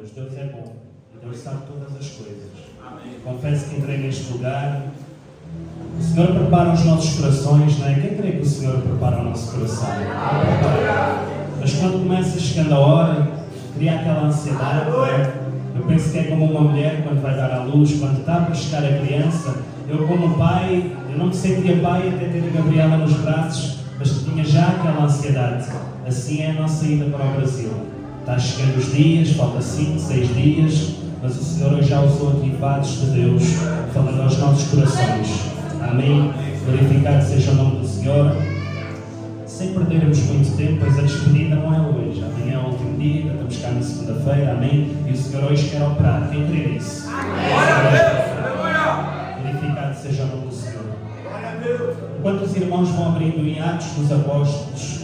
mas Deus é bom e Deus sabe todas as coisas. Amém. Confesso que entrei neste lugar. O Senhor prepara os nossos corações, não é? Quem crê que o Senhor prepara o nosso coração? Mas quando começa chegando a hora, cria aquela ansiedade, não é? Eu penso que é como uma mulher quando vai dar à luz, quando está para chegar a criança. Eu como pai, eu não me sentia pai até ter a Gabriela nos braços, mas tinha já aquela ansiedade. Assim é a nossa ida para o Brasil. Está chegando os dias, falta 5, 6 dias, mas o Senhor hoje já usou aqui vasos de Deus, falando aos nossos corações. Amém. Glorificado seja o nome do Senhor. Sem perdermos muito tempo, pois a despedida não é hoje. Amanhã é o último dia, estamos cá na segunda-feira. Amém. E o Senhor hoje quer operar. Quem crê nisso? Glorificado seja o nome do Senhor. Enquanto os irmãos vão abrindo em Atos dos Apóstolos,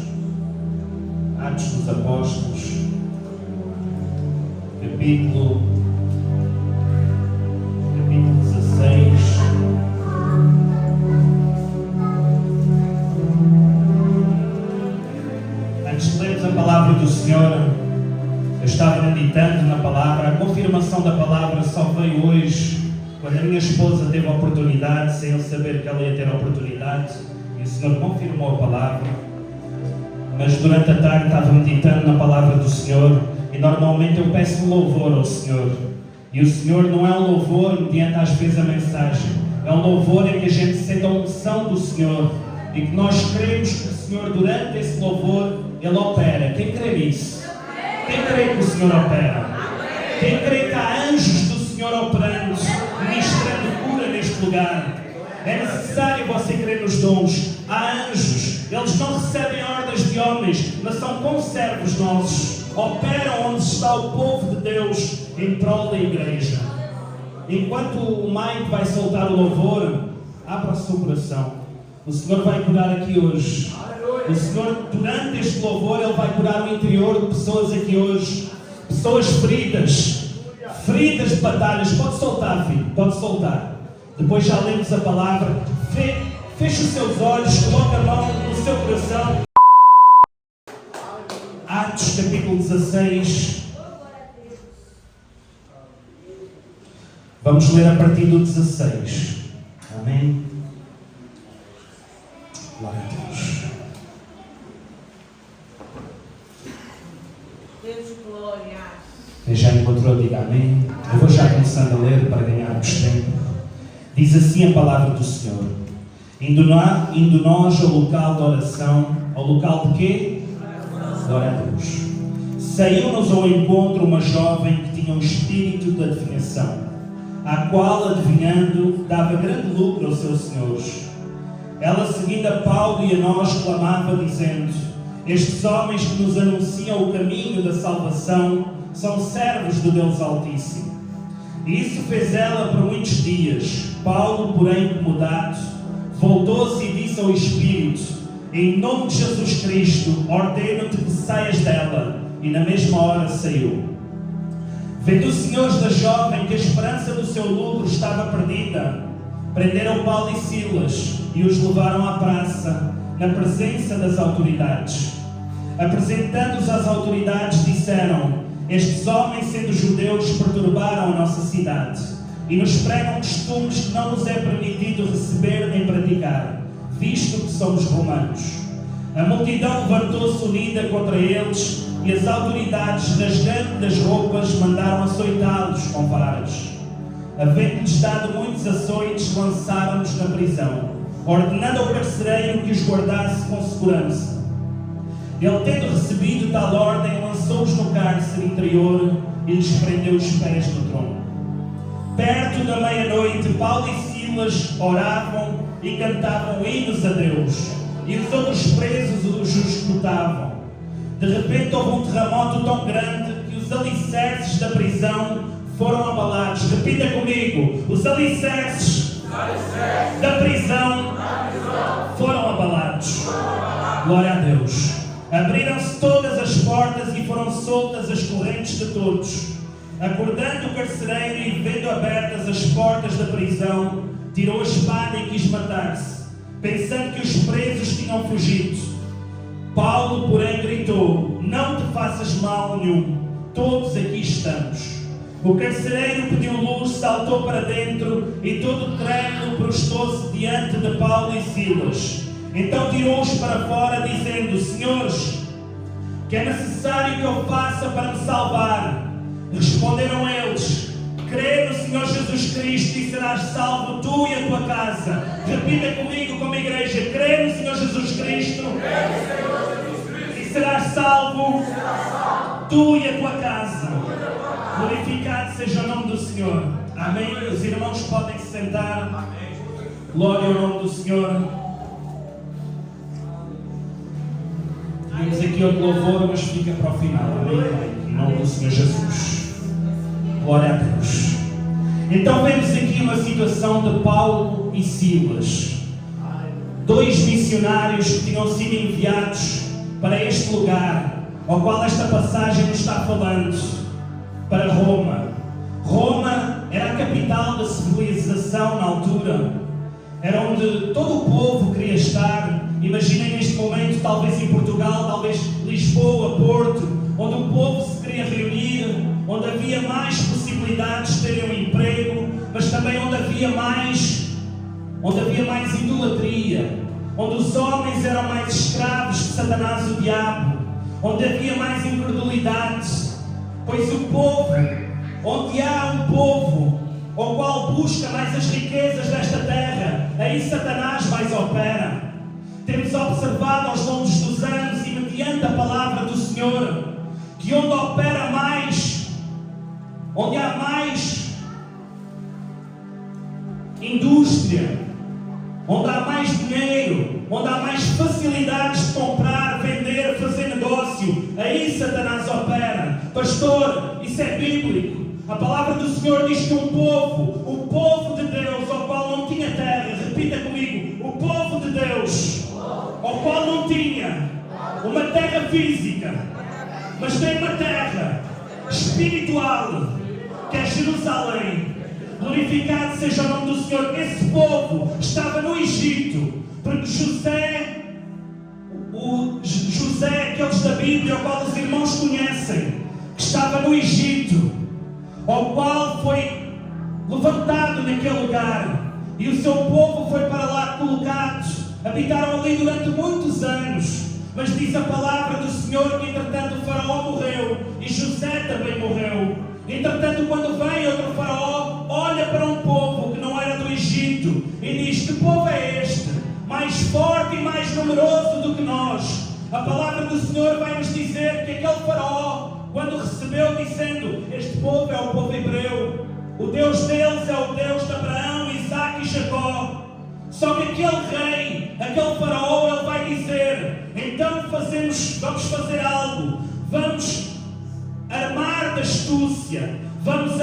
capítulo 16. Antes de lermos a palavra do Senhor, eu estava meditando na palavra. A confirmação da palavra só veio hoje, quando a minha esposa teve a oportunidade, sem eu saber que ela ia ter a oportunidade, e o Senhor confirmou a palavra. Mas durante a tarde estava meditando na palavra do Senhor, e normalmente eu peço um louvor ao Senhor. E o Senhor não é um louvor mediante às vezes a mensagem, é um louvor em que a gente sente a unção do Senhor, e que nós cremos que o Senhor, durante esse louvor, Ele opera. Quem crê nisso? Quem crê que o Senhor opera? Quem crê que há anjos do Senhor operando, ministrando cura neste lugar? É necessário você crer nos dons. Há anjos, eles não recebem ordens de homens, mas são conservos nossos. Operam onde está o povo de Deus em prol da igreja. Enquanto o Mike vai soltar o louvor, abra o seu coração. O Senhor vai curar aqui hoje. O Senhor, durante este louvor, Ele vai curar o interior de pessoas aqui hoje. Pessoas feridas de batalhas. Pode soltar, filho, pode soltar. Depois já lemos a palavra. Feche os seus olhos, coloque a mão no seu coração. Atos capítulo 16. Vamos ler a partir do 16. Amém. Glória a Deus. Deus glória. Quem já encontrou, diga amém. Eu vou já começando a ler para ganharmos tempo. Diz assim a palavra do Senhor. Indo nós ao local de oração. Ao local de quê? Glória a Deus. Saiu-nos ao encontro uma jovem que tinha um espírito de adivinhação, a qual, adivinhando, dava grande lucro aos seus senhores. Ela, seguindo a Paulo e a nós, clamava, dizendo: estes homens que nos anunciam o caminho da salvação são servos do Deus Altíssimo. E isso fez ela por muitos dias. Paulo, porém, incomodado, voltou-se e disse ao Espírito: em nome de Jesus Cristo, ordeno-te que saias dela. E na mesma hora saiu. Vendo os senhores da jovem que a esperança do seu lucro estava perdida, prenderam Paulo e Silas e os levaram à praça, na presença das autoridades. Apresentando-os às autoridades, disseram: estes homens, sendo judeus, perturbaram a nossa cidade e nos pregam costumes que não nos é permitido receber nem praticar, visto que somos romanos. A multidão levantou-se unida contra eles e as autoridades, rasgando das roupas, mandaram açoitá-los com varas. Havendo-lhes dado muitos açoites, lançaram-nos na prisão, ordenando ao carcereiro que os guardasse com segurança. Ele, tendo recebido tal ordem, lançou-os no cárcere interior e lhes prendeu os pés no tronco. Perto da meia-noite, Paulo e Silas oravam e cantavam hinos a Deus, e os outros presos os escutavam. De repente houve um terremoto tão grande que os alicerces da prisão foram abalados. Repita comigo: os alicerces da prisão foram abalados. Glória a Deus. Abriram-se todas as portas e foram soltas as correntes de todos. Acordando o carcereiro e vendo abertas as portas da prisão, tirou a espada e quis matar-se, pensando que os presos tinham fugido. Paulo, porém, gritou: não te faças mal nenhum, todos aqui estamos. O carcereiro pediu luz, saltou para dentro e todo trêmulo prostou-se diante de Paulo e Silas. Então tirou-os para fora, dizendo: Senhores, que é necessário que eu faça para me salvar? Responderam eles: crê no Senhor Jesus Cristo e serás salvo tu e a tua casa. Repita comigo como igreja: crê no Senhor Jesus Cristo e serás salvo tu e a tua casa. Glorificado seja o nome do Senhor. Amém. Os irmãos podem se sentar. Glória ao nome do Senhor. Temos aqui outro louvor, mas fica para o final. Amém. Em nome do Senhor Jesus. Glória a Deus. Então vemos aqui uma situação de Paulo e Silas, dois missionários que tinham sido enviados para este lugar, ao qual esta passagem nos está falando, para Roma. Roma era a capital da civilização na altura, era onde todo o povo queria estar. Imaginem neste momento, talvez em Portugal, talvez Lisboa, Porto, onde o povo se queria reunir, onde havia mais possibilidades de terem um emprego, mas também onde havia mais idolatria, onde os homens eram mais escravos de Satanás, o diabo, onde havia mais incredulidade, pois o povo, onde há um povo ao qual busca mais as riquezas desta terra, aí Satanás mais opera. Temos observado aos longos dos anos e mediante a palavra do Senhor, que onde opera mais, onde há mais indústria, onde há mais dinheiro, onde há mais facilidades de comprar, vender, fazer negócio, aí Satanás opera. Pastor, isso é bíblico. A palavra do Senhor diz que o povo de Deus, ao qual não tinha terra, repita comigo, o povo de Deus, ao qual não tinha uma terra física, mas tem uma terra espiritual, que é Jerusalém. Glorificado seja o nome do Senhor. Esse povo estava no Egito, porque José, aqueles da Bíblia, ao qual os irmãos conhecem, que estava no Egito, ao qual foi levantado naquele lugar, e o seu povo foi para lá colocado. Habitaram ali durante muitos anos, mas diz a palavra do Senhor que entretanto o faraó morreu e José também morreu. Entretanto, quando vem outro faraó, olha para um povo que não era do Egito e diz: que povo é este? Mais forte e mais numeroso do que nós. A palavra do Senhor vai nos dizer que aquele faraó, quando recebeu, dizendo: este povo é o povo hebreu, o Deus deles é o Deus de Abraão, Isaque e Jacó. Só que aquele rei, aquele faraó, ele vai dizer: então vamos fazer algo, vamos armar da astúcia, vamos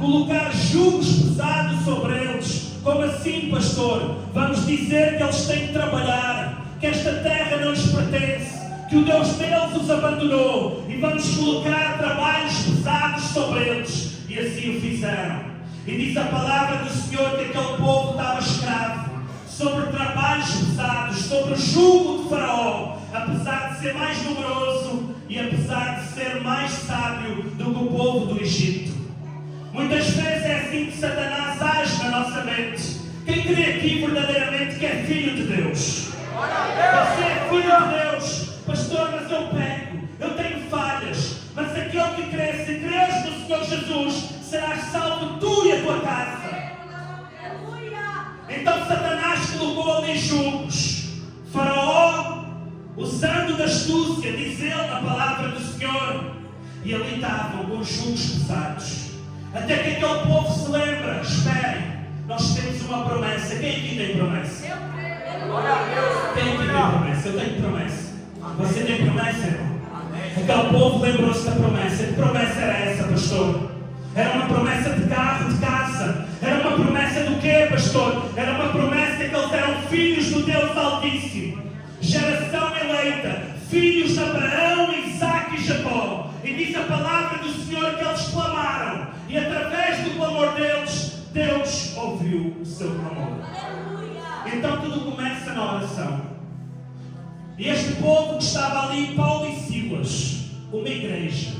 colocar jugos pesados sobre eles. Como assim, pastor? Vamos dizer que eles têm que trabalhar, que esta terra não lhes pertence, que o Deus deles os abandonou, e vamos colocar trabalhos pesados sobre eles. E assim o fizeram. E diz a palavra do Senhor que aquele povo estava escravo, sobre trabalhos pesados, sobre o jugo de Faraó, apesar de ser mais numeroso e apesar de ser mais sábio do que o povo do Egito. Muitas vezes é assim que Satanás age na nossa mente. Quem crê aqui verdadeiramente que é filho de Deus? Você é filho de Deus, pastor, mas eu peco, eu tenho falhas. Mas aquele que crê, se crês no Senhor Jesus, serás salvo tu e a tua casa. Então Satanás colocou ali jugos. Faraó, usando da astúcia, diz ele na palavra do Senhor, e ali estavam com jugos pesados. Até que aquele povo se lembra: esperem, nós temos uma promessa. Quem aqui tem promessa? Quem aqui tem promessa? Eu tenho promessa. Você tem promessa, irmão? Aquele povo lembrou-se da promessa. Que promessa era essa, pastor? Era uma promessa de carro, de casa. Era uma promessa do quê, pastor? Era uma promessa que eles eram filhos do Deus Altíssimo, geração eleita, filhos de Abraão, Isaque e Jacó. E diz a palavra do Senhor que eles clamaram, e através do clamor deles, Deus ouviu o seu clamor. Então tudo começa na oração. E este povo que estava ali, Paulo e Silas, uma igreja,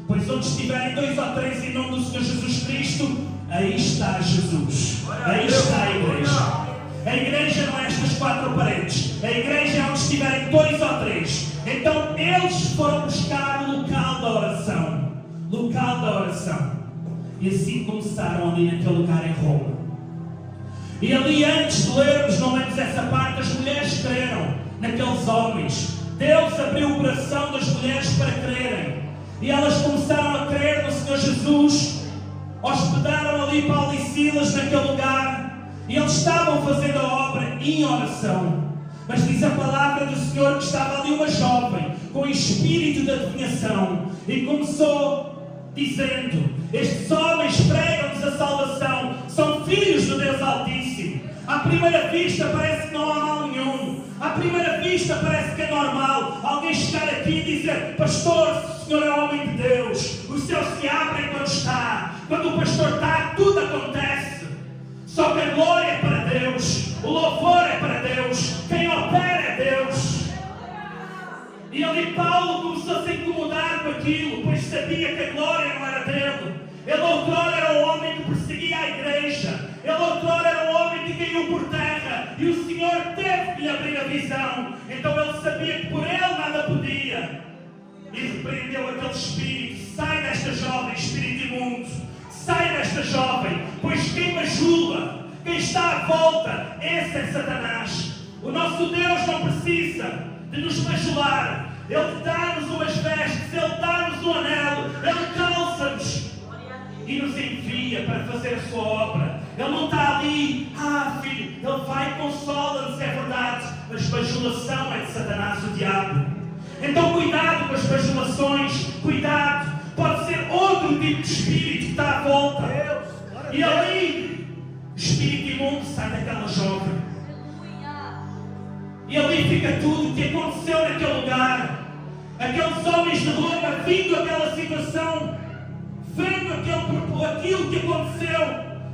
Pois onde estiverem 2 ou 3 em nome do Senhor Jesus Cristo, aí está Jesus. Aí está a igreja. A igreja não é estas 4 paredes. A igreja é onde estiverem 2 ou 3. Então eles foram buscar o local da oração. Local da oração. E assim começaram ali naquele lugar em Roma. E ali, antes de lermos, não lemos essa parte, as mulheres creram naqueles homens. Deus abriu o coração das mulheres para crerem. E elas começaram a crer no Senhor Jesus. Hospedaram ali Paulo e Silas naquele lugar. E eles estavam fazendo a obra em oração. Mas diz a palavra do Senhor que estava ali uma jovem com espírito de adivinhação. E começou dizendo: estes homens pregam-nos a salvação, são filhos do Deus Altíssimo. À primeira vista parece que não há mal nenhum. À primeira vista parece que é normal alguém chegar aqui e dizer: pastor, o senhor é homem de Deus, os céus se abrem quando está. Quando o pastor está, tudo acontece. Só que a glória é para Deus, o louvor é para Deus, quem opera é Deus. E ali Paulo começou a se incomodar com aquilo, pois sabia que a glória não era dele. Ele outrora era o homem que perseguia a igreja. Ele outrora era o homem que caiu por terra. E o Senhor teve que lhe abrir a visão. Então ele sabia que por ele nada podia. E repreendeu aquele espírito: sai desta jovem, espírito imundo. Sai desta jovem, pois quem bajula, quem está à volta, esse é Satanás. O nosso Deus não precisa de nos bajular. Ele dá-nos umas vestes, Ele dá-nos um anelo, Ele calça-nos e nos envia para fazer a sua obra. Ele não está ali: filho, Ele vai e consola-nos, é verdade, mas bajulação é de Satanás, o diabo. Então cuidado com as bajulações, cuidado. Pode ser outro tipo de espírito que está à volta. E ali, o espírito imundo sai daquela jovem. E ali fica tudo o que aconteceu naquele lugar. Aqueles homens de Roma, vindo aquela situação, vendo aquilo que aconteceu,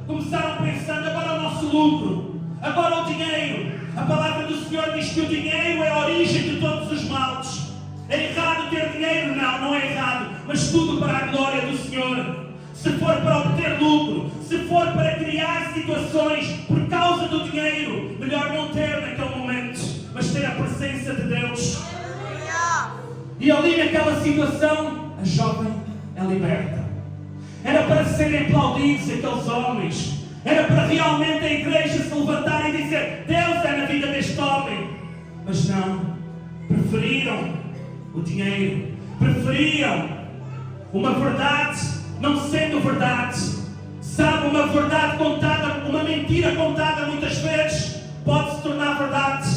começaram pensando: agora o nosso lucro, agora o dinheiro. A palavra do Senhor diz que o dinheiro é a origem de todos os males. É errado ter dinheiro? Não, não é errado, mas tudo para a glória do Senhor. Se for para obter lucro, se for para criar situações por causa do dinheiro, melhor não ter naquele momento, mas ter a presença de Deus. E ali naquela situação, a jovem é liberta. Era para serem aplaudidos aqueles homens. Era para realmente a igreja se levantar e dizer: Deus é na vida deste homem. Mas não, preferiram o dinheiro, preferiam uma verdade não sendo verdade. Sabe, uma verdade contada, uma mentira contada muitas vezes pode se tornar verdade.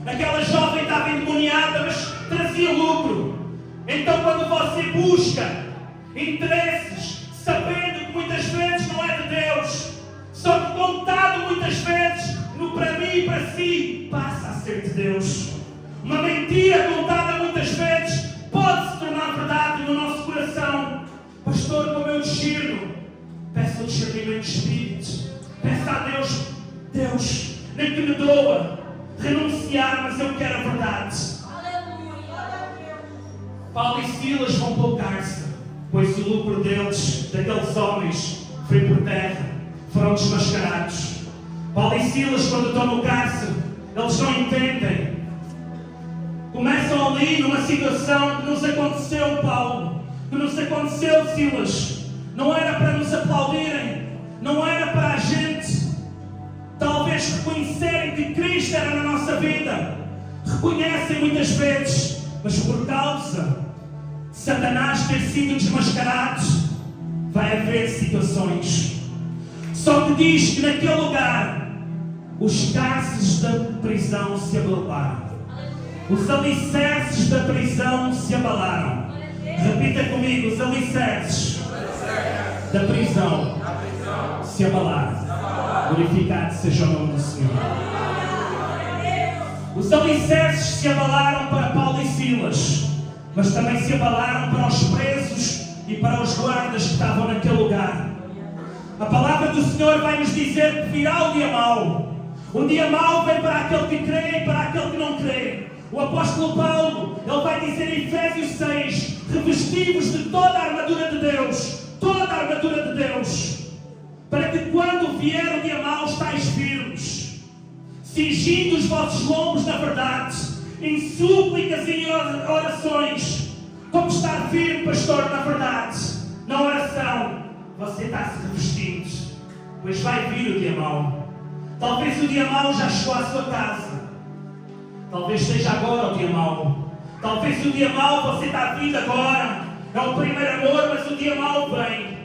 Aquela jovem estava endemoniada, mas trazia lucro. Então quando você busca interesses, sabendo que muitas vezes não é de Deus, só que contado muitas vezes no para mim e para si, passa a ser de Deus. Uma mentira contada muitas vezes pode se tornar verdade no nosso coração. Pastor, como eu discerno? Peça o discernimento de espírito. Peça a Deus: Deus, nem que me doa renunciar, mas eu quero a verdade. Paulo e Silas vão para o cárcere, pois o lucro deles, daqueles homens, foi por terra. Foram desmascarados. Paulo e Silas, quando estão no cárcere, eles não entendem. Começam ali numa situação que nos aconteceu, Paulo, que nos aconteceu, Silas. Não era para nos aplaudirem, não era para a gente talvez reconhecerem que Cristo era na nossa vida. Reconhecem muitas vezes, mas por causa de Satanás ter sido desmascarado, vai haver situações. Só que diz que naquele lugar os cárceres da prisão se abalaram. Os alicerces da prisão se abalaram. Repita comigo: os alicerces da prisão se abalaram. Glorificado seja o nome do Senhor. Os alicerces se abalaram para Paulo e Silas, mas também se abalaram para os presos e para os guardas que estavam naquele lugar. A palavra do Senhor vai nos dizer que virá o dia mau. O dia mau vem para aquele que crê e para aquele que não crê. O apóstolo Paulo, ele vai dizer em Efésios 6, revesti-vos de toda a armadura de Deus, toda a armadura de Deus, para que quando vier o dia mau estáis firmes, cingindo os vossos lombos na verdade, em súplicas e em orações. Como estar firme, pastor, na verdade, na oração, você está se revestindo, pois vai vir o dia mau. Talvez o dia mau já chegou à sua casa. Talvez seja agora o dia mau. Talvez o dia mau você está vindo agora. É o primeiro amor, mas o dia mau vem.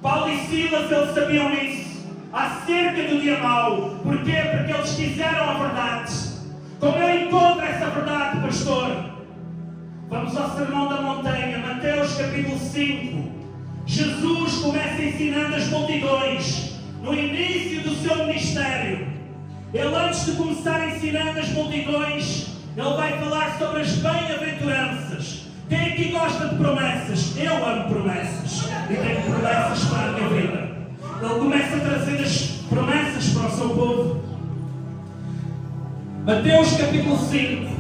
Paulo e Silas, eles sabiam isso. Acerca do dia mau. Porquê? Porque eles quiseram a verdade. Como eu encontro essa verdade, pastor? Vamos ao Sermão da Montanha, Mateus capítulo 5. Jesus começa ensinando as multidões no início do seu ministério. Ele, antes de começar ensinando as multidões, ele vai falar sobre as bem-aventuranças. Quem aqui gosta de promessas? Eu amo promessas e tenho promessas para a minha vida. Ele começa a trazer as promessas para o seu povo. Mateus capítulo 5.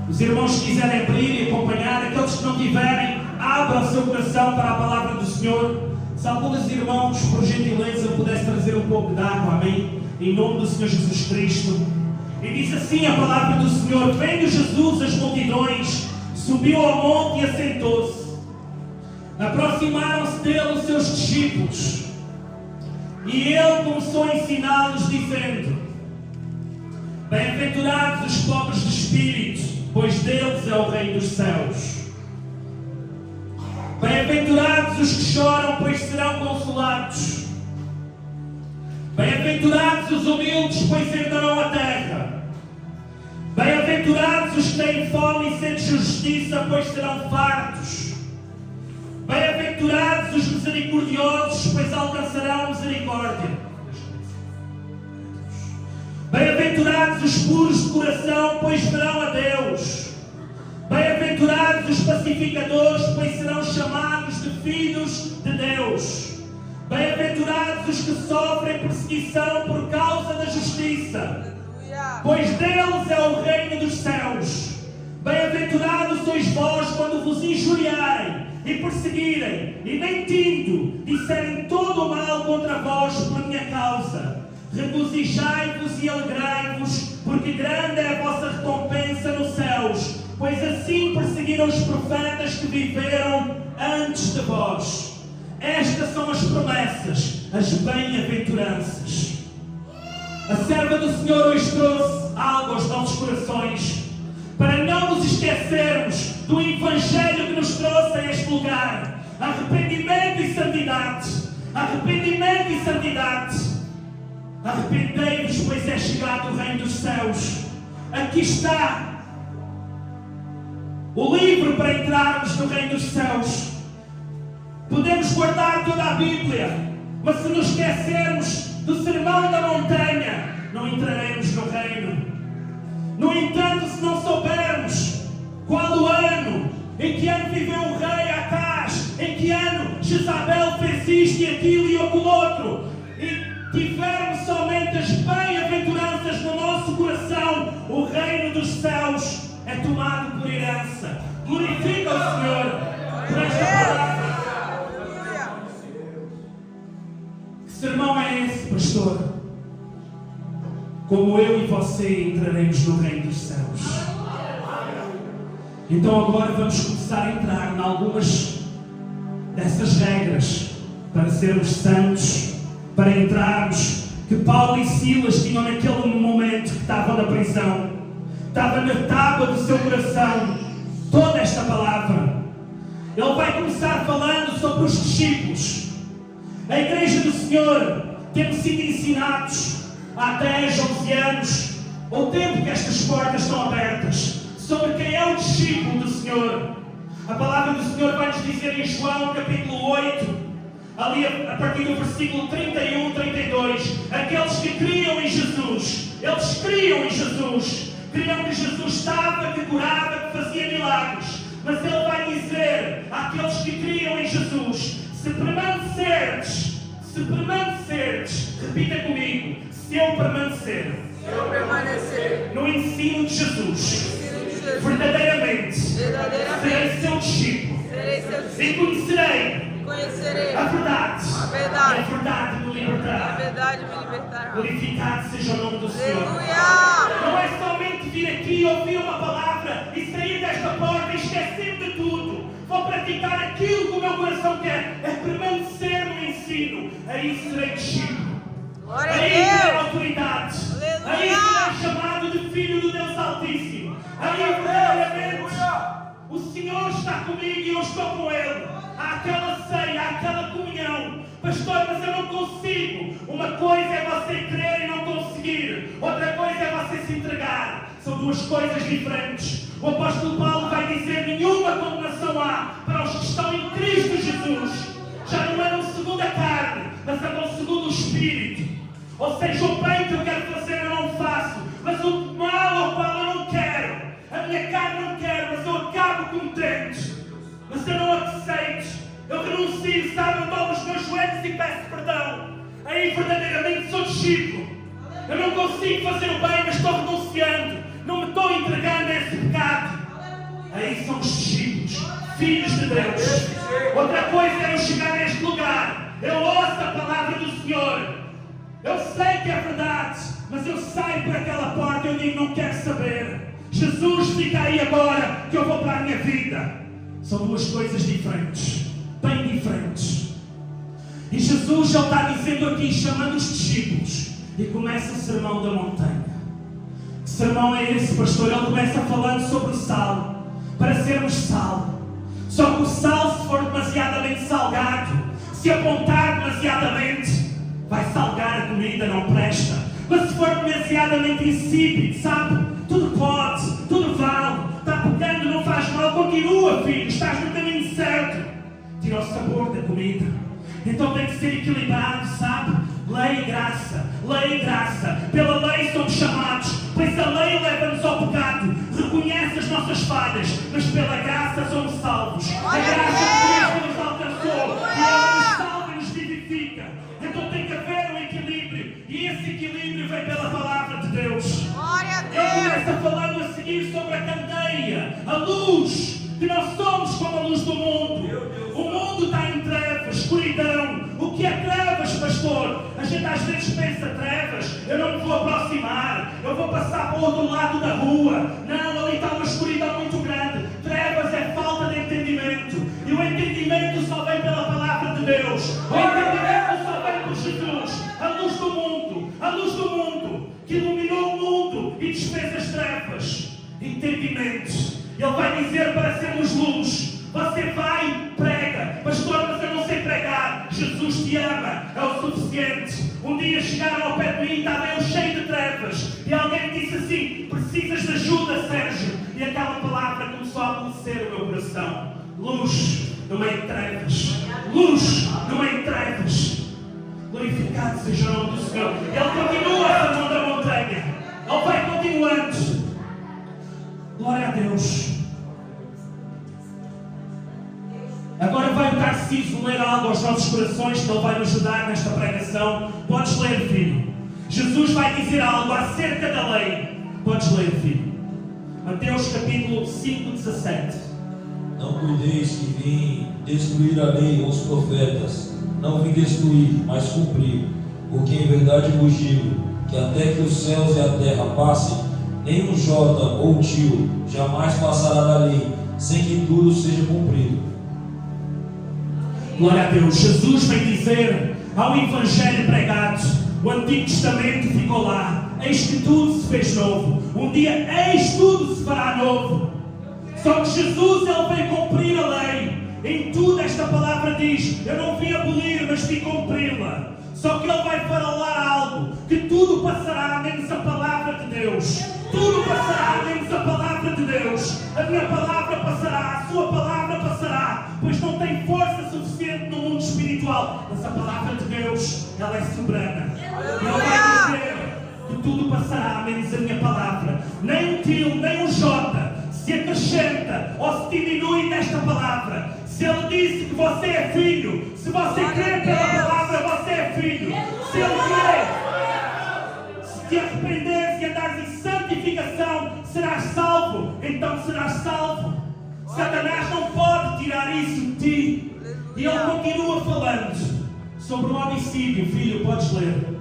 Os irmãos que quiserem abrir e acompanhar, aqueles que não tiverem, abra o seu coração para a palavra do Senhor. Se alguns irmãos, por gentileza, pudessem trazer um pouco de água, amém? Em nome do Senhor Jesus Cristo. E diz assim a palavra do Senhor: vendo Jesus as multidões, subiu ao monte e assentou-se. Aproximaram-se dele os seus discípulos. E ele começou a ensiná-los, dizendo: bem-aventurados os pobres de espírito, pois deles é o reino dos céus. Bem-aventurados os que choram, pois serão consolados. Bem-aventurados os humildes, pois herdarão a terra. Bem-aventurados os que têm fome e sede de justiça, pois serão fartos. Bem-aventurados os misericordiosos, pois alcançarão misericórdia. Bem-aventurados os puros de coração, pois verão a Deus. Bem-aventurados os pacificadores, pois serão chamados de filhos de Deus. Bem-aventurados os que sofrem perseguição por causa da justiça, pois deles é o reino dos céus. Bem-aventurados sois vós quando vos injuriarem e perseguirem, e mentindo, disserem todo o mal contra vós por minha causa. Regozijai-vos e alegrai-vos, porque grande é a vossa recompensa nos céus, pois assim perseguiram os profetas que viveram antes de vós. Estas são as promessas, as bem-aventuranças. A serva do Senhor hoje trouxe algo aos nossos corações, para não nos esquecermos do Evangelho que nos trouxe a este lugar. Arrependimento e santidade. Arrependimento e santidade. Arrependei-vos, pois é chegado o reino dos céus. Aqui está o livro para entrarmos no reino dos céus. Podemos guardar toda a Bíblia, mas se nos esquecermos do Sermão da Montanha, não entraremos no reino. No entanto, se não soubermos qual o ano, em que ano viveu o rei Acaz, em que ano Jezabel fez isto e aquilo e aquilo outro, e tivermos somente as bem-aventuranças no nosso coração, o reino dos céus é tomado por herança. Glorifica o Senhor por esta palavra. Que sermão é esse, pastor? Como eu e você entraremos no reino dos céus. Então agora vamos começar a entrar em algumas dessas regras para sermos santos, para entrarmos, que Paulo e Silas tinham naquele momento que estavam na prisão. Estava na tábua do seu coração toda esta palavra. Ele vai começar falando sobre os discípulos. A igreja do Senhor, temos sido ensinados há 10, 11 anos, o tempo que estas portas estão abertas, sobre quem é o discípulo do Senhor. A palavra do Senhor vai nos dizer em João capítulo 8, ali a partir do versículo 31, 32, aqueles que criam em Jesus, eles criam em Jesus, criam que Jesus estava, que curava, que fazia milagres, mas Ele vai dizer àqueles que criam em Jesus: se permanecerdes, repita comigo, se eu permanecer, Se eu permanecer no ensino de Jesus, verdadeiramente serei seu discípulo serei seu e conhecerei a a verdade. verdade. E a verdade me A libertará. verdade me libertará. Glorificado seja o nome do Senhor. Aleluia! Não é somente vir aqui ouvir uma palavra e sair desta porta e esquecer de tudo. Vou praticar aquilo que o meu coração quer. É permanecer no ensino. Aí serei discípulo. Glória a Aí terei Deus! autoridade. Aleluia! Aí serei chamado de filho do Deus Altíssimo. Aí verdadeiramente o Senhor está comigo e eu estou com Ele. Há aquela ceia, há aquela comunhão. Pastor, mas eu não consigo. Uma coisa é você crer e não conseguir. Outra coisa é você se entregar. São duas coisas diferentes. O apóstolo Paulo vai dizer: nenhuma condenação há para os que estão em Cristo Jesus. Já não andam segundo a carne, mas andam segundo o Espírito. Ou seja, o bem que eu quero fazer eu não faço, mas o mal ao qual eu não quero. A minha carne não quer, mas eu acabo contente. Mas eu não aceito. Eu renuncio, sabe? Eu dobro os meus joelhos e peço perdão. Aí verdadeiramente sou discípulo. Eu não consigo fazer o bem, mas estou renunciando. Não me estou entregando a esse pecado. Aí somos discípulos, filhos de Deus. Outra coisa é eu chegar a este lugar. Eu ouço a palavra do Senhor. Eu sei que é verdade, mas eu saio por aquela porta e eu digo: não quero saber. Jesus, fica aí agora que eu vou para a minha vida. São duas coisas diferentes, bem diferentes. E Jesus já está dizendo aqui, chamando os discípulos, e começa o sermão da montanha. Que sermão é esse, pastor? Ele começa falando sobre o sal, para sermos sal. Só que o sal, se for demasiadamente salgado, se apontar demasiadamente, vai salgar a comida, não presta. Mas se for demasiadamente insípido, sabe? Tudo pode, tudo vale. Está pecando, não faz mal, continua, filho, estás no caminho certo. Tira o sabor da comida. Então tem que ser equilibrado, sabe? Lei e graça, lei e graça. Pela lei somos chamados, pois a lei leva-nos ao pecado, reconhece as nossas falhas, mas pela graça somos salvos. A graça de Cristo nos alcançou e ela nos salva e nos vivifica. Então tem que haver um equilíbrio, e esse equilíbrio vem pela palavra de Deus. Glória a Ele começa Deus! falando a seguir sobre a candeia, a luz, que nós somos como a luz do mundo. O mundo está em trevas, escuridão. O que é trevas, pastor? A gente às vezes pensa: trevas, eu não me vou aproximar, eu vou passar para o outro lado da rua. Não, ali está uma escuridão muito grande. Trevas é falta de entendimento. E o entendimento só vem pela palavra de Deus. O entendimento só vem por Jesus. A luz do mundo, que iluminou o mundo e desfez as trevas. Entendimento. Ele vai dizer para sermos luz. Você vai, prega. Pastor, mas eu não sei pregar. Jesus te ama, é o suficiente. Um dia chegaram ao pé de mim e estava eu cheio de trevas. E alguém disse assim: precisas de ajuda, Sérgio. E aquela palavra começou a amolecer o meu coração. Luz no meio de trevas. Luz no meio de trevas. Glorificado seja o nome do Senhor. Ele continua a sermão da montanha. Ele vai continuando. Glória a Deus. Agora vai o Tarcísio ler algo aos nossos corações, que ele vai nos ajudar nesta pregação. Podes ler, filho. Jesus vai dizer algo acerca da lei. Podes ler, filho. Mateus capítulo 5, 17. Não cuideis que vim destruir a lei ou os profetas. Não vim destruir, mas cumprir. Porque em verdade vos digo, que até que os céus e a terra passem, nem um jota ou tio jamais passará da lei, sem que tudo seja cumprido. Glória a Deus. Jesus vem dizer ao Evangelho pregado: o Antigo Testamento ficou lá, eis que tudo se fez novo. Um dia, eis tudo se fará novo. Só que Jesus, ele veio cumprir a lei. Em tudo esta palavra diz: eu não vim abolir, mas vim cumpri-la. Só que ele vai falar algo, que tudo passará menos a palavra de Deus. Tudo passará menos a palavra de Deus. A minha palavra passará, a sua palavra passará, pois não tem força suficiente no mundo espiritual. Mas a palavra de Deus, ela é soberana. Ele vai dizer que tudo passará menos a minha palavra. Nem um tio, nem um jota se acrescenta ou se diminui nesta palavra. Se ele disse que você é filho, se você crê pela palavra, você é filho. Se ele crê, se te arrepender, então serás salvo. Satanás não pode tirar isso de ti. E ele continua falando sobre o homicídio. Filho, podes ler.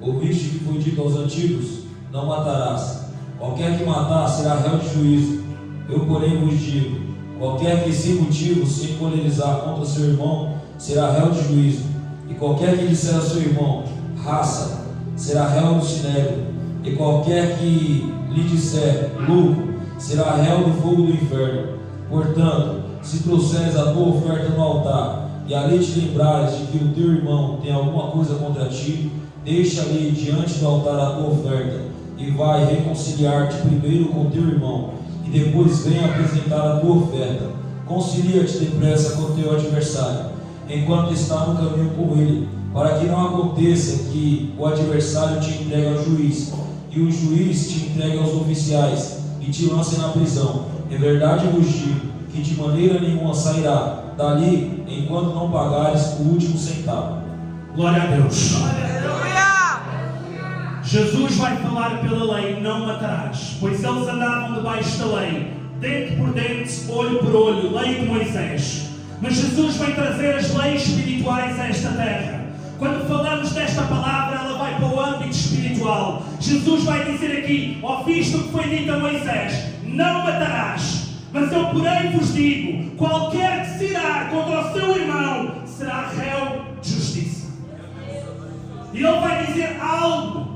Ouviste que foi dito aos antigos: não matarás. Qualquer que matar será réu de juízo. Eu, porém, vos digo: qualquer que sem motivo se encolerizar contra seu irmão será réu de juízo. E qualquer que disser a seu irmão: raça, será réu do sinédrio. E qualquer que lhe disser: lucro, será réu do fogo do inferno. Portanto, se trouxeres a tua oferta no altar e ali te lembrares de que o teu irmão tem alguma coisa contra ti, deixa ali diante do altar a tua oferta e vai reconciliar-te primeiro com teu irmão, e depois vem apresentar a tua oferta. Concilia-te depressa com teu adversário, enquanto está no caminho com ele, para que não aconteça que o adversário te entregue ao juiz, e o juiz te entregue aos oficiais, e te lance na prisão. Em verdade vos digo, que de maneira nenhuma sairá dali, enquanto não pagares o último centavo. Glória a Deus. Aleluia! Jesus vai falar pela lei: não matarás, pois eles andavam debaixo da lei, dente por dente, olho por olho, lei de Moisés. Mas Jesus vem trazer as leis espirituais a esta terra. Quando falamos desta palavra, ela vai para o âmbito espiritual. Jesus vai dizer aqui: ouviste o que foi dito a Moisés: não matarás. Mas eu, porém, vos digo: qualquer que se irar contra o seu irmão será réu de justiça. E ele vai dizer algo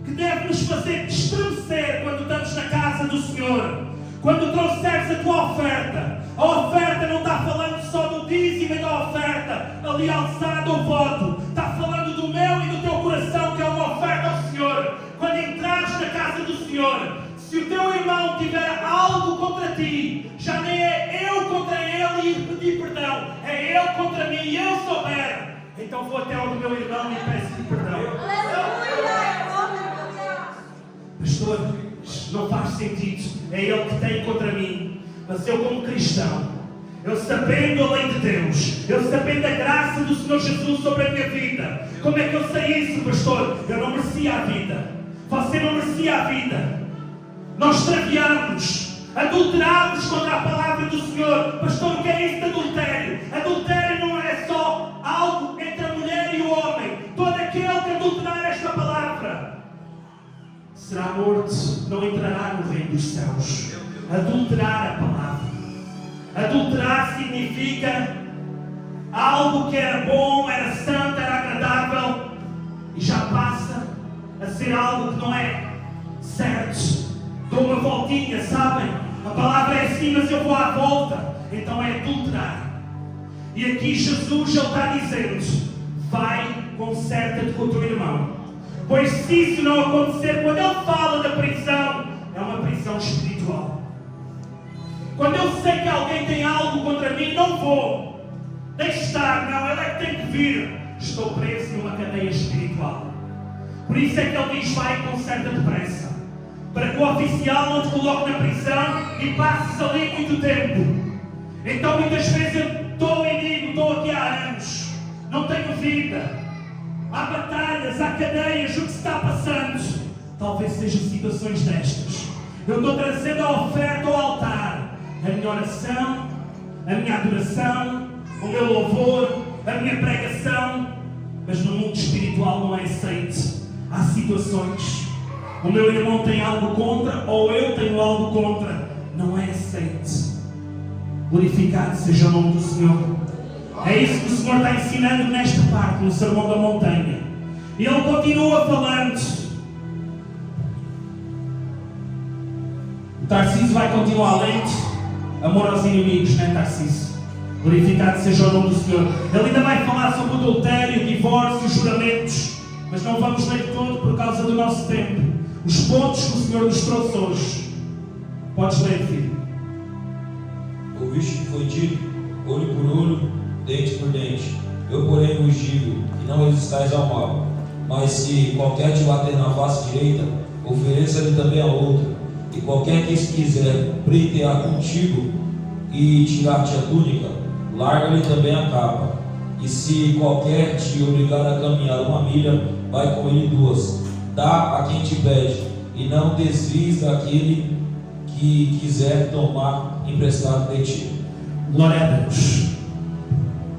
que deve nos fazer estremecer quando estamos na casa do Senhor. Quando trouxeres a tua oferta, a oferta não está falando só do dízimo e da oferta ali alçada ao voto, está falando do meu e do teu coração, que é uma oferta ao Senhor. Quando entrares na casa do Senhor, se o teu irmão tiver algo contra ti, já nem é eu contra ele e pedir perdão, é ele contra mim e eu souber, então vou até ao meu irmão e peço-lhe perdão. Pastor, não faz sentido, é ele que tem contra mim, mas eu, como cristão, eu sabendo a lei de Deus, eu sabendo a graça do Senhor Jesus sobre a minha vida, como é que eu sei isso, pastor? Eu não merecia a vida, você não merecia a vida. Nós extraviamos, adulteramos contra a palavra do Senhor. Pastor, o que é isso de adultério? Adultério não é só algo entre a mulher e o homem. Todo aquele que adulterar esta palavra será morto, não entrará no reino dos céus. Adulterar a palavra. Adulterar significa algo que era bom, era santo, era agradável, e já passa a ser algo que não é certo. Dou uma voltinha, sabem? A palavra é assim, mas eu vou à volta. Então é adulterar. E aqui Jesus ele está dizendo: vai, conserta-te com o teu irmão. Pois se isso não acontecer, quando ele fala da prisão, é uma prisão espiritual. Quando eu sei que alguém tem algo contra mim, não vou. Deixe estar, não, ele é que tem que vir. Estou preso numa cadeia espiritual. Por isso é que ele diz: vai, conserta depressa, para que o oficial não te coloque na prisão e passes ali muito tempo. Então muitas vezes eu estou e digo: estou aqui há anos, não tenho vida, há batalhas, há cadeias, o que se está passando? Talvez sejam situações destas. Eu estou trazendo a oferta ao altar, a minha oração, a minha adoração, o meu louvor, a minha pregação, mas no mundo espiritual não é aceito. Há situações. O meu irmão tem algo contra, ou eu tenho algo contra, não é aceito. Glorificado seja o nome do Senhor. É isso que o Senhor está ensinando nesta parte, no Sermão da Montanha. E Ele continua falando. O Tarcísio vai continuar lento. Amor aos inimigos, não é, Tarcísio? Glorificado seja o nome do Senhor. Ele ainda vai falar sobre o adultério, divórcio, juramentos, mas não vamos ler todo por causa do nosso tempo. Os pontos que o Senhor nos trouxe hoje. Podes ler, filho. Ouviste que foi dito: olho por olho, dente por dente. Eu, porém, vos digo que não resistais ao mal. Mas se qualquer te bater na face direita, ofereça-lhe também a outra. E qualquer que quiser pleitear contigo e tirar-te a túnica, larga-lhe também a capa. E se qualquer te obrigar a caminhar 1 milha, vai com ele 2. Dá a quem te pede, e não desvies daquele que quiser tomar emprestado de ti. Glória a Deus.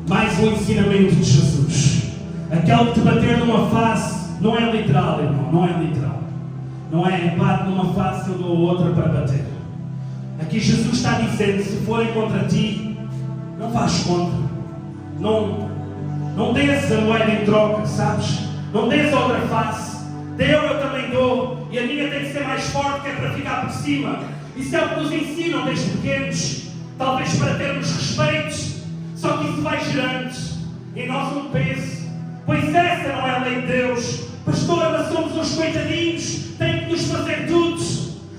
Mais um ensinamento de Jesus. Aquele que te bater numa face não é literal, irmão, não é literal. Não é bate numa face, eu dou outra para bater. Aqui Jesus está dizendo, se forem contra ti, não faz contra. Não des a moeda em troca, sabes? Não des a outra face. Deu, eu também dou. E a minha tem que ser mais forte, que é para ficar por cima. Isso é o que nos ensinam desde pequenos. Talvez para termos respeito. Só que isso vai gerando em nós um peso. Pois essa não é a lei de Deus. Pastor, nós somos uns coitadinhos. Tem que nos fazer tudo.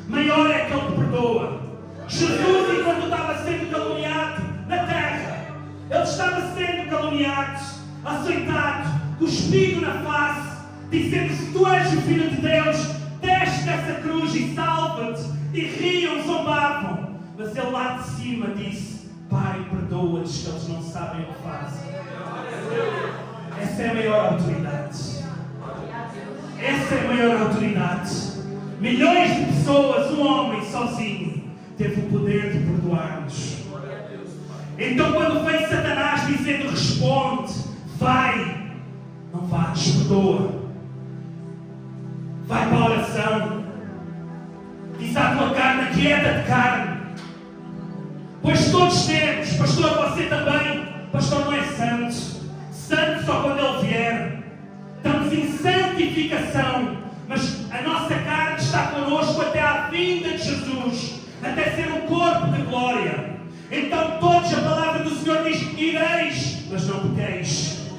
Maior é aquele que perdoa. Jesus, enquanto estava sendo caluniado na terra, ele estava sendo caluniado, açoitado, cuspido na face, dizendo: se tu és o Filho de Deus, desce dessa cruz e salva-te. E riam, zombavam. Mas ele lá de cima disse: Pai, perdoa-lhes, que eles não sabem o que fazem. Essa é a maior autoridade. Essa é a maior autoridade. Milhões de pessoas, um homem sozinho, teve o poder de perdoar-nos. Então quando vem Satanás dizendo: responde, vai, não vais, perdoa. Vai para a oração. Diz à tua carne: quieta de carne. Pois todos temos. Pastor, você também. Pastor não é santo. Santo só quando ele vier. Estamos em santificação. Mas a nossa carne está connosco até à vinda de Jesus. Até ser um corpo de glória. Então todos, a palavra do Senhor diz: ireis, mas não pequeis.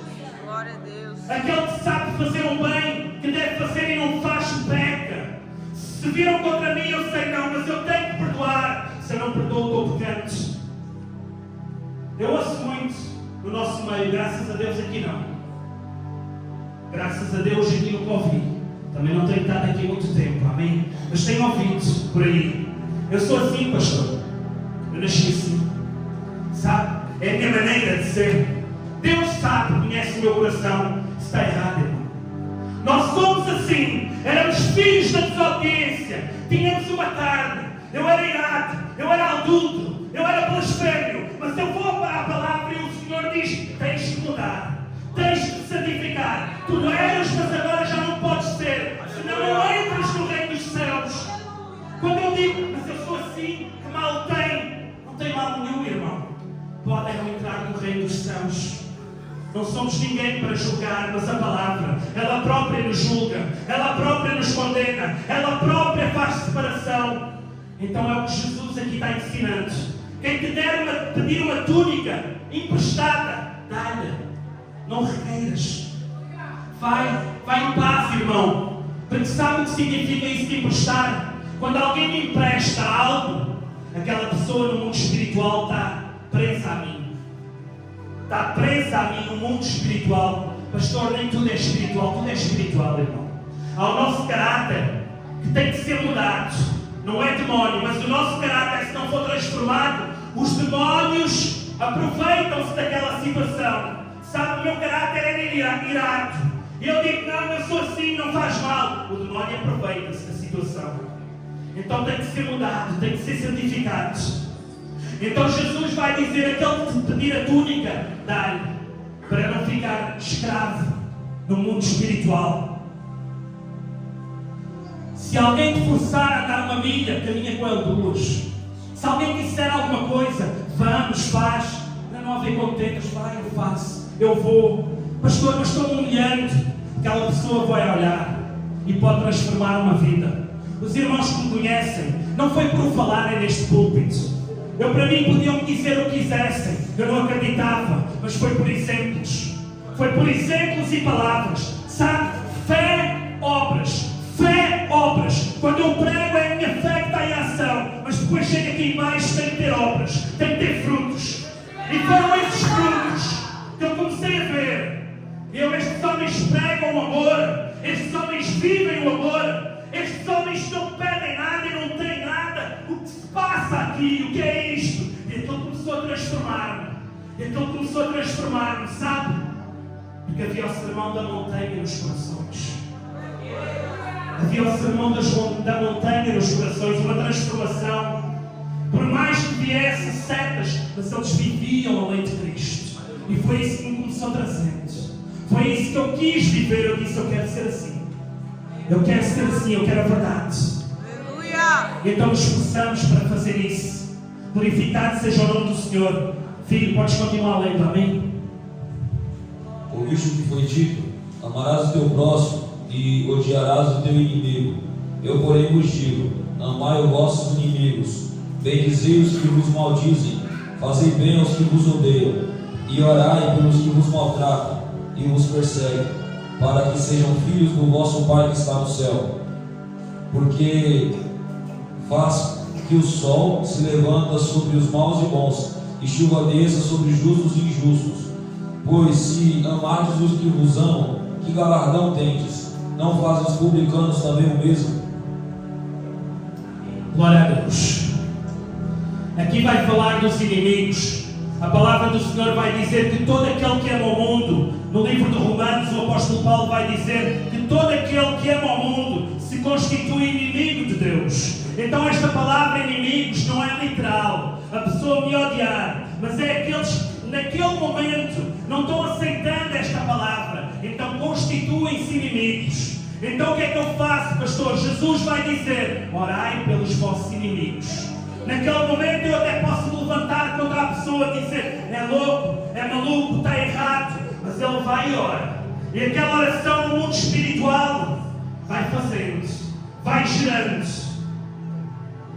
Glória a Deus. Aquele que sabe fazer um bem, que deve fazer e não faz, peca. Se viram contra mim, eu sei não, mas eu tenho que perdoar. Se eu não perdoo, estou pecando. Eu ouço muito no nosso meio, graças a Deus aqui não. Graças a Deus aqui no Covid. Também não tenho estado aqui muito tempo, amém? Mas tenho ouvido por aí. Eu sou assim, pastor. Eu nasci assim. Sabe? É a minha maneira de ser. Deus sabe, conhece o meu coração. Está errado, irmão. Nós somos assim. Éramos filhos da desobediência. Tínhamos uma carne. Eu era irado. Eu era adulto. Eu era blasfémio. Mas eu vou para a palavra e o Senhor diz: tens de mudar. Tens de te santificar. Tu não eras, mas agora já não podes ser. Senão não entras no reino dos céus. Quando eu digo: mas eu sou assim, que mal tem? Não tem mal nenhum, irmão. Podem entrar no reino dos céus. Não somos ninguém para julgar, mas a palavra, ela própria nos julga, ela própria nos condena, ela própria faz separação. Então é o que Jesus aqui está ensinando. Quem te der pedir uma túnica emprestada, dá-lhe. Não requeiras. Vai em paz, irmão. Porque sabe o que significa isso de emprestar? Quando alguém me empresta algo, aquela pessoa no mundo espiritual está presa a mim. Está presa a mim no mundo espiritual. Pastor, nem tudo é espiritual irmão. Há o nosso caráter que tem que ser mudado. Não é demónio, mas o nosso caráter, se não for transformado, os demónios aproveitam-se daquela situação. Sabe, o meu caráter era irado. E eu digo: não, eu sou assim, não faz mal. O demónio aproveita-se da situação. Então tem que ser mudado, tem que ser santificado. Então Jesus vai dizer: aquele que te pedir a túnica, dá-lhe, para não ficar escravo no mundo espiritual. Se alguém te forçar a dar uma milha, caminha com ele 2. Se alguém disser alguma coisa, vamos, faz. Não haver contentas, vai, eu faço, eu vou. Pastor, mas estou humilhando. Aquela pessoa vai olhar e pode transformar uma vida. Os irmãos que me conhecem, não foi por falarem neste púlpito. Para mim, podiam me dizer o que quisessem. Eu não acreditava, mas foi por exemplos. Foi por exemplos e palavras. Sabe? Fé, obras. Fé, obras. Quando eu prego, é a minha fé que está em ação. Mas depois chega aqui embaixo, tem que ter obras. Tem que ter frutos. E foram esses frutos que eu comecei a ver. Estes homens pregam o amor. Estes homens vivem o amor. Estes homens não pedem nada e não têm nada. O que se passa aqui? O que é isto? E então começou a transformar-me. Sabe? Porque havia o sermão da montanha nos corações. Havia o sermão da montanha nos corações, uma transformação. Por mais que viessem setas, mas eles viviam a lei de Cristo. E foi isso que me começou trazendo. Foi isso que eu quis viver. Eu disse, eu quero ser assim. Eu quero ser assim, eu quero a verdade. Aleluia! E então nos esforçamos para fazer isso. Glorificado seja o nome do Senhor. Filho, podes continuar lendo, amém? Ouviste o que foi dito: amarás o teu próximo e odiarás o teu inimigo. Eu, porém, vos digo: amai os vossos inimigos, bendizei os que vos maldizem, fazei bem aos que vos odeiam, e orai pelos que vos maltratam e vos perseguem, para que sejam filhos do vosso Pai que está no céu. Porque faz que o sol se levanta sobre os maus e bons, e chuva desça sobre justos e injustos. Pois se amardes os que vos amam, que galardão tendes? Não fazem os publicanos também o mesmo? Glória a Deus. Aqui vai falar dos inimigos. A palavra do Senhor vai dizer que todo aquele que ama o mundo, no livro de Romanos, o apóstolo Paulo vai dizer que todo aquele que ama o mundo se constitui inimigo de Deus. Então esta palavra inimigos não é literal, a pessoa me odiar, mas é aqueles que naquele momento não estão aceitando esta palavra, então constituem-se inimigos. Então o que é que eu faço, pastor? Jesus vai dizer: orai pelos vossos inimigos. Naquele momento eu até posso me levantar contra a pessoa e dizer: é louco, é maluco, está errado, mas ele vai e ora. E aquela oração no mundo espiritual vai fazendo, vai gerando.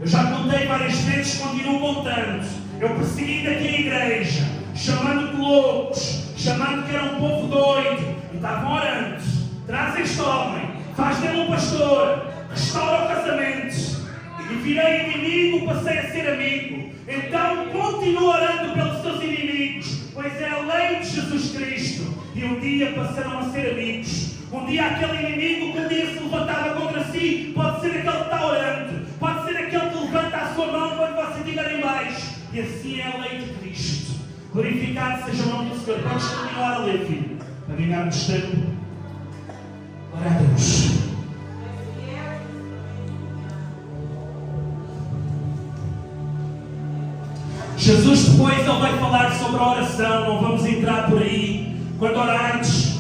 Eu já contei várias vezes, continuo contando. Eu persegui aqui a igreja, chamando de loucos, chamando que era um povo doido, e estavam orando: traz este homem, faz dele um pastor, restaura o casamento. E virei inimigo, passei a ser amigo. Então continua orando pelos seus inimigos, pois é a lei de Jesus Cristo. E um dia passaram a ser amigos. Um dia aquele inimigo que um dia se levantava contra si pode ser aquele que está orando, pode ser aquele que levanta a sua mão quando você estiver em baixo. E assim é a lei de Cristo. Glorificado seja o nome do Senhor. Podes continuar a ler, filho, para ganharmos tempo. Glória a Deus. Jesus depois ele vai falar sobre a oração, não vamos entrar por aí. Quando orardes,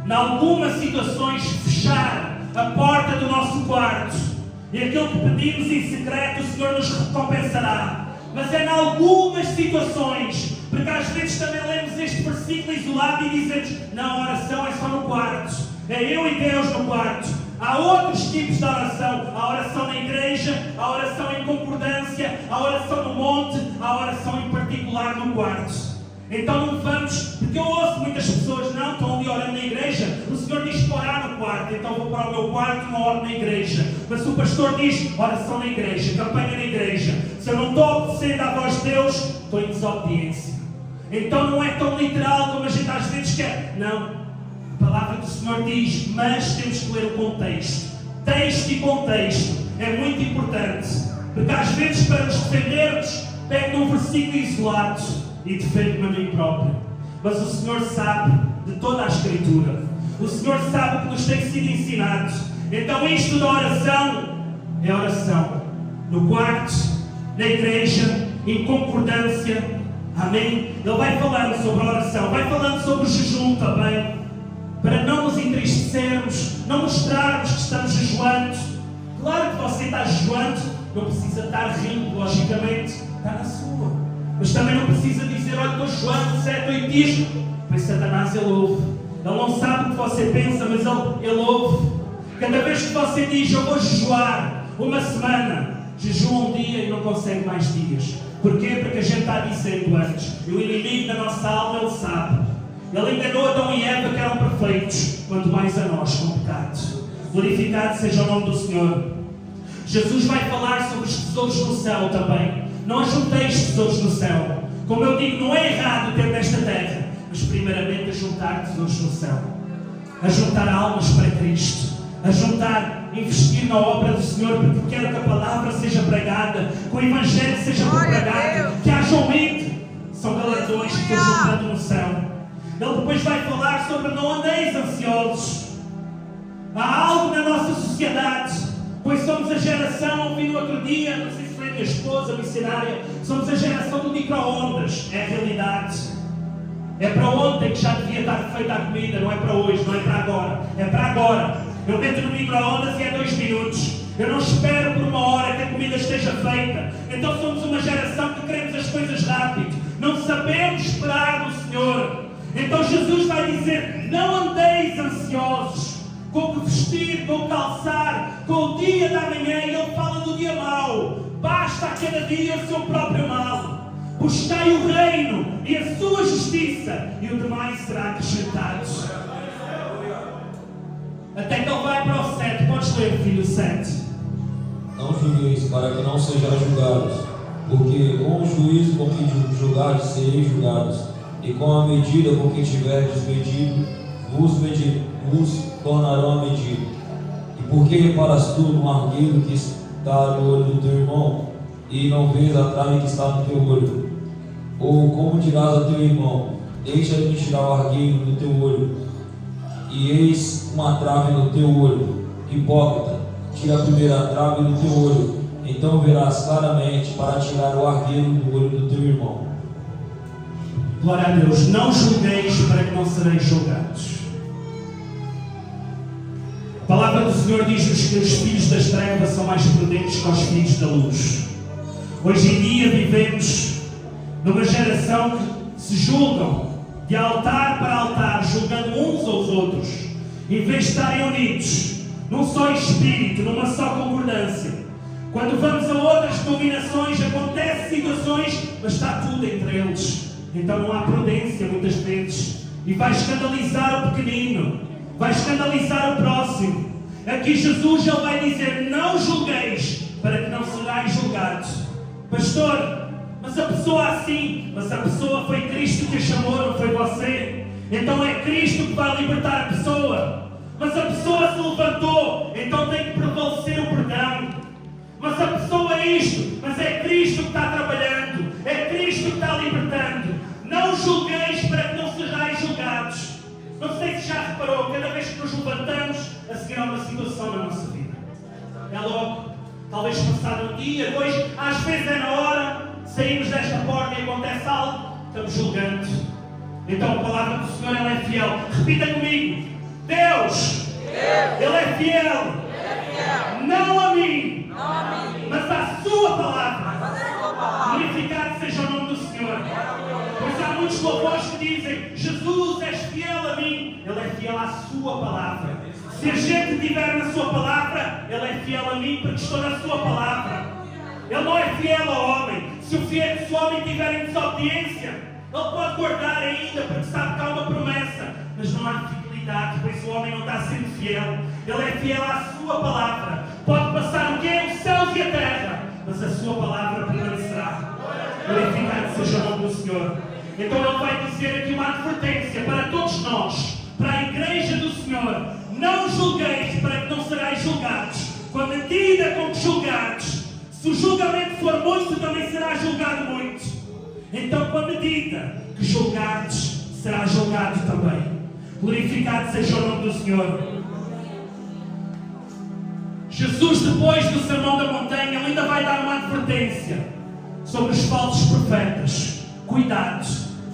em algumas situações, fechar a porta do nosso quarto, e aquilo que pedimos em secreto o Senhor nos recompensará. Mas é em algumas situações, porque às vezes também lemos este versículo isolado e dizemos: não, a oração é só no quarto, é eu e Deus no quarto. Há outros tipos de oração: a oração na igreja, a oração em concordância, a oração no monte, a oração em particular no quarto. Então não vamos, porque eu ouço muitas pessoas: não, estão ali orando na igreja, o Senhor diz para orar no quarto, então vou para o meu quarto e não oro na igreja. Mas o pastor diz: oração na igreja, campanha na igreja. Se eu não estou obedecendo à voz de Deus, estou em desobediência. Então não é tão literal como a gente às vezes quer. Não. A palavra do Senhor diz, mas temos que ler o contexto. Texto e contexto é muito importante, porque às vezes para nos defendermos, pego num versículo isolado e defendo-me a mim próprio. Mas o Senhor sabe de toda a Escritura. O Senhor sabe o que nos tem sido ensinado. Então isto da oração é oração no quarto, na igreja, em concordância. Amém? Ele vai falando sobre a oração, vai falando sobre o jejum também, para não nos entristecermos, não mostrarmos que estamos jejuando. Claro que você está jejuando, não precisa estar rindo, logicamente, está na sua. Mas também não precisa dizer: olha, estou jejuando 7, 8 dias. Pois Satanás, ele ouve. Ele não sabe o que você pensa, mas ele ouve. Cada vez que você diz: eu vou jejuar uma semana, jejua um dia e não consegue mais dias. Porquê? Porque a gente está dizendo antes. E o inimigo da nossa alma, ele sabe. Ele enganou Adão e Eva, que eram perfeitos, quanto mais a nós com pecado. Glorificado seja o nome do Senhor. Jesus vai falar sobre os tesouros no céu também. Não ajunteis tesouros no céu. Como eu digo, não é errado ter nesta terra, mas primeiramente ajuntar tesouros no céu. Ajuntar almas para Cristo. Ajuntar, investir na obra do Senhor, porque quero que a palavra seja pregada, que o Evangelho seja propagado, que haja aumento. São galardões que estou juntando no céu. Ele depois vai falar sobre: não andeis ansiosos. Há algo na nossa sociedade, pois somos a geração, ouvi no outro dia, não sei se foi a minha esposa, missionária, somos a geração do micro-ondas, é a realidade. É para ontem que já devia estar feita a comida, não é para hoje, não é para agora, é para agora. Eu meto no micro-ondas e é 2 minutos. Eu não espero por 1 hora que a comida esteja feita. Então somos uma geração que queremos as coisas rápido. Não sabemos esperar no Senhor. Então Jesus vai dizer, não andeis ansiosos com o que vestir, com o calçar, com o dia da manhã. E Ele fala do dia mau. Basta a cada dia o seu próprio mal. Buscai o reino e a sua justiça, e o demais será acrescentado. Até que ele vai para o 7. Podes ler, filho, 7. Não julgueis, para que não sejais julgados, porque com o juízo com que julgares sereis julgados, e com a medida com que tiverdes medido, vos tornarão a medir. E por que reparas tu no argueiro que está no olho do teu irmão, e não vês a trave que está no teu olho? Ou como dirás a teu irmão, deixa-me tirar o argueiro do teu olho, e eis uma trave no teu olho? Hipócrita, tira a primeira trave do teu olho, então verás claramente para tirar o argueiro do olho do teu irmão. Glória a Deus. Não julgueis para que não sereis julgados. A palavra do Senhor diz-nos que os filhos das trevas são mais prudentes que os filhos da luz. Hoje em dia vivemos numa geração que se julgam de altar para altar, julgando uns aos outros, em vez de estarem unidos num só espírito, numa só concordância. Quando vamos a outras denominações, acontecem situações, mas está tudo entre eles. Então não há prudência muitas vezes, e vai escandalizar o pequenino, vai escandalizar o próximo. Aqui Jesus ele vai dizer, não julgueis, para que não serais julgados. Pastor, mas a pessoa assim, mas a pessoa foi Cristo que a chamou, não foi você. Então é Cristo que vai libertar a pessoa. Mas a pessoa se levantou, então tem que prevalecer o perdão. Mas a pessoa é isto, mas é Cristo que está trabalhando, é Cristo que está libertando. Não julgueis para que não sejais julgados. Não sei se já reparou, cada vez que nos levantamos, a seguir há uma situação na nossa vida. É logo, talvez passado um dia, 2, às vezes é na hora, saímos desta porta e acontece algo, estamos julgando. Então a palavra do Senhor ela é fiel. Repita comigo, Deus, Ele é fiel, não a mim, mas à sua palavra. Glorificado seja o nome do Senhor. Pois há muitos louvores que dizem, Jesus és fiel a mim, Ele é fiel à sua palavra. Se a gente estiver na sua palavra, Ele é fiel a mim porque estou na sua palavra. Ele não é fiel ao homem. Se o homem estiver em desobediência, ele pode guardar ainda porque sabe que há uma promessa, mas não há fidelidade, pois o homem não está sendo fiel. Ele é fiel à sua palavra. Pode passar o quê? Os céus e a terra, mas a sua palavra permanecerá. Glorificado seja o nome do Senhor. Então ele vai dizer aqui uma advertência para todos nós, para a igreja do Senhor. Não julgueis para que não serais julgados. Com a medida com que julgados, se o julgamento for muito, também será julgado muito. Então com a medida que julgados, será julgado também. Glorificado seja o nome do Senhor. Jesus, depois do Sermão da Montanha, ainda vai dar uma advertência sobre os falsos profetas. Cuidado.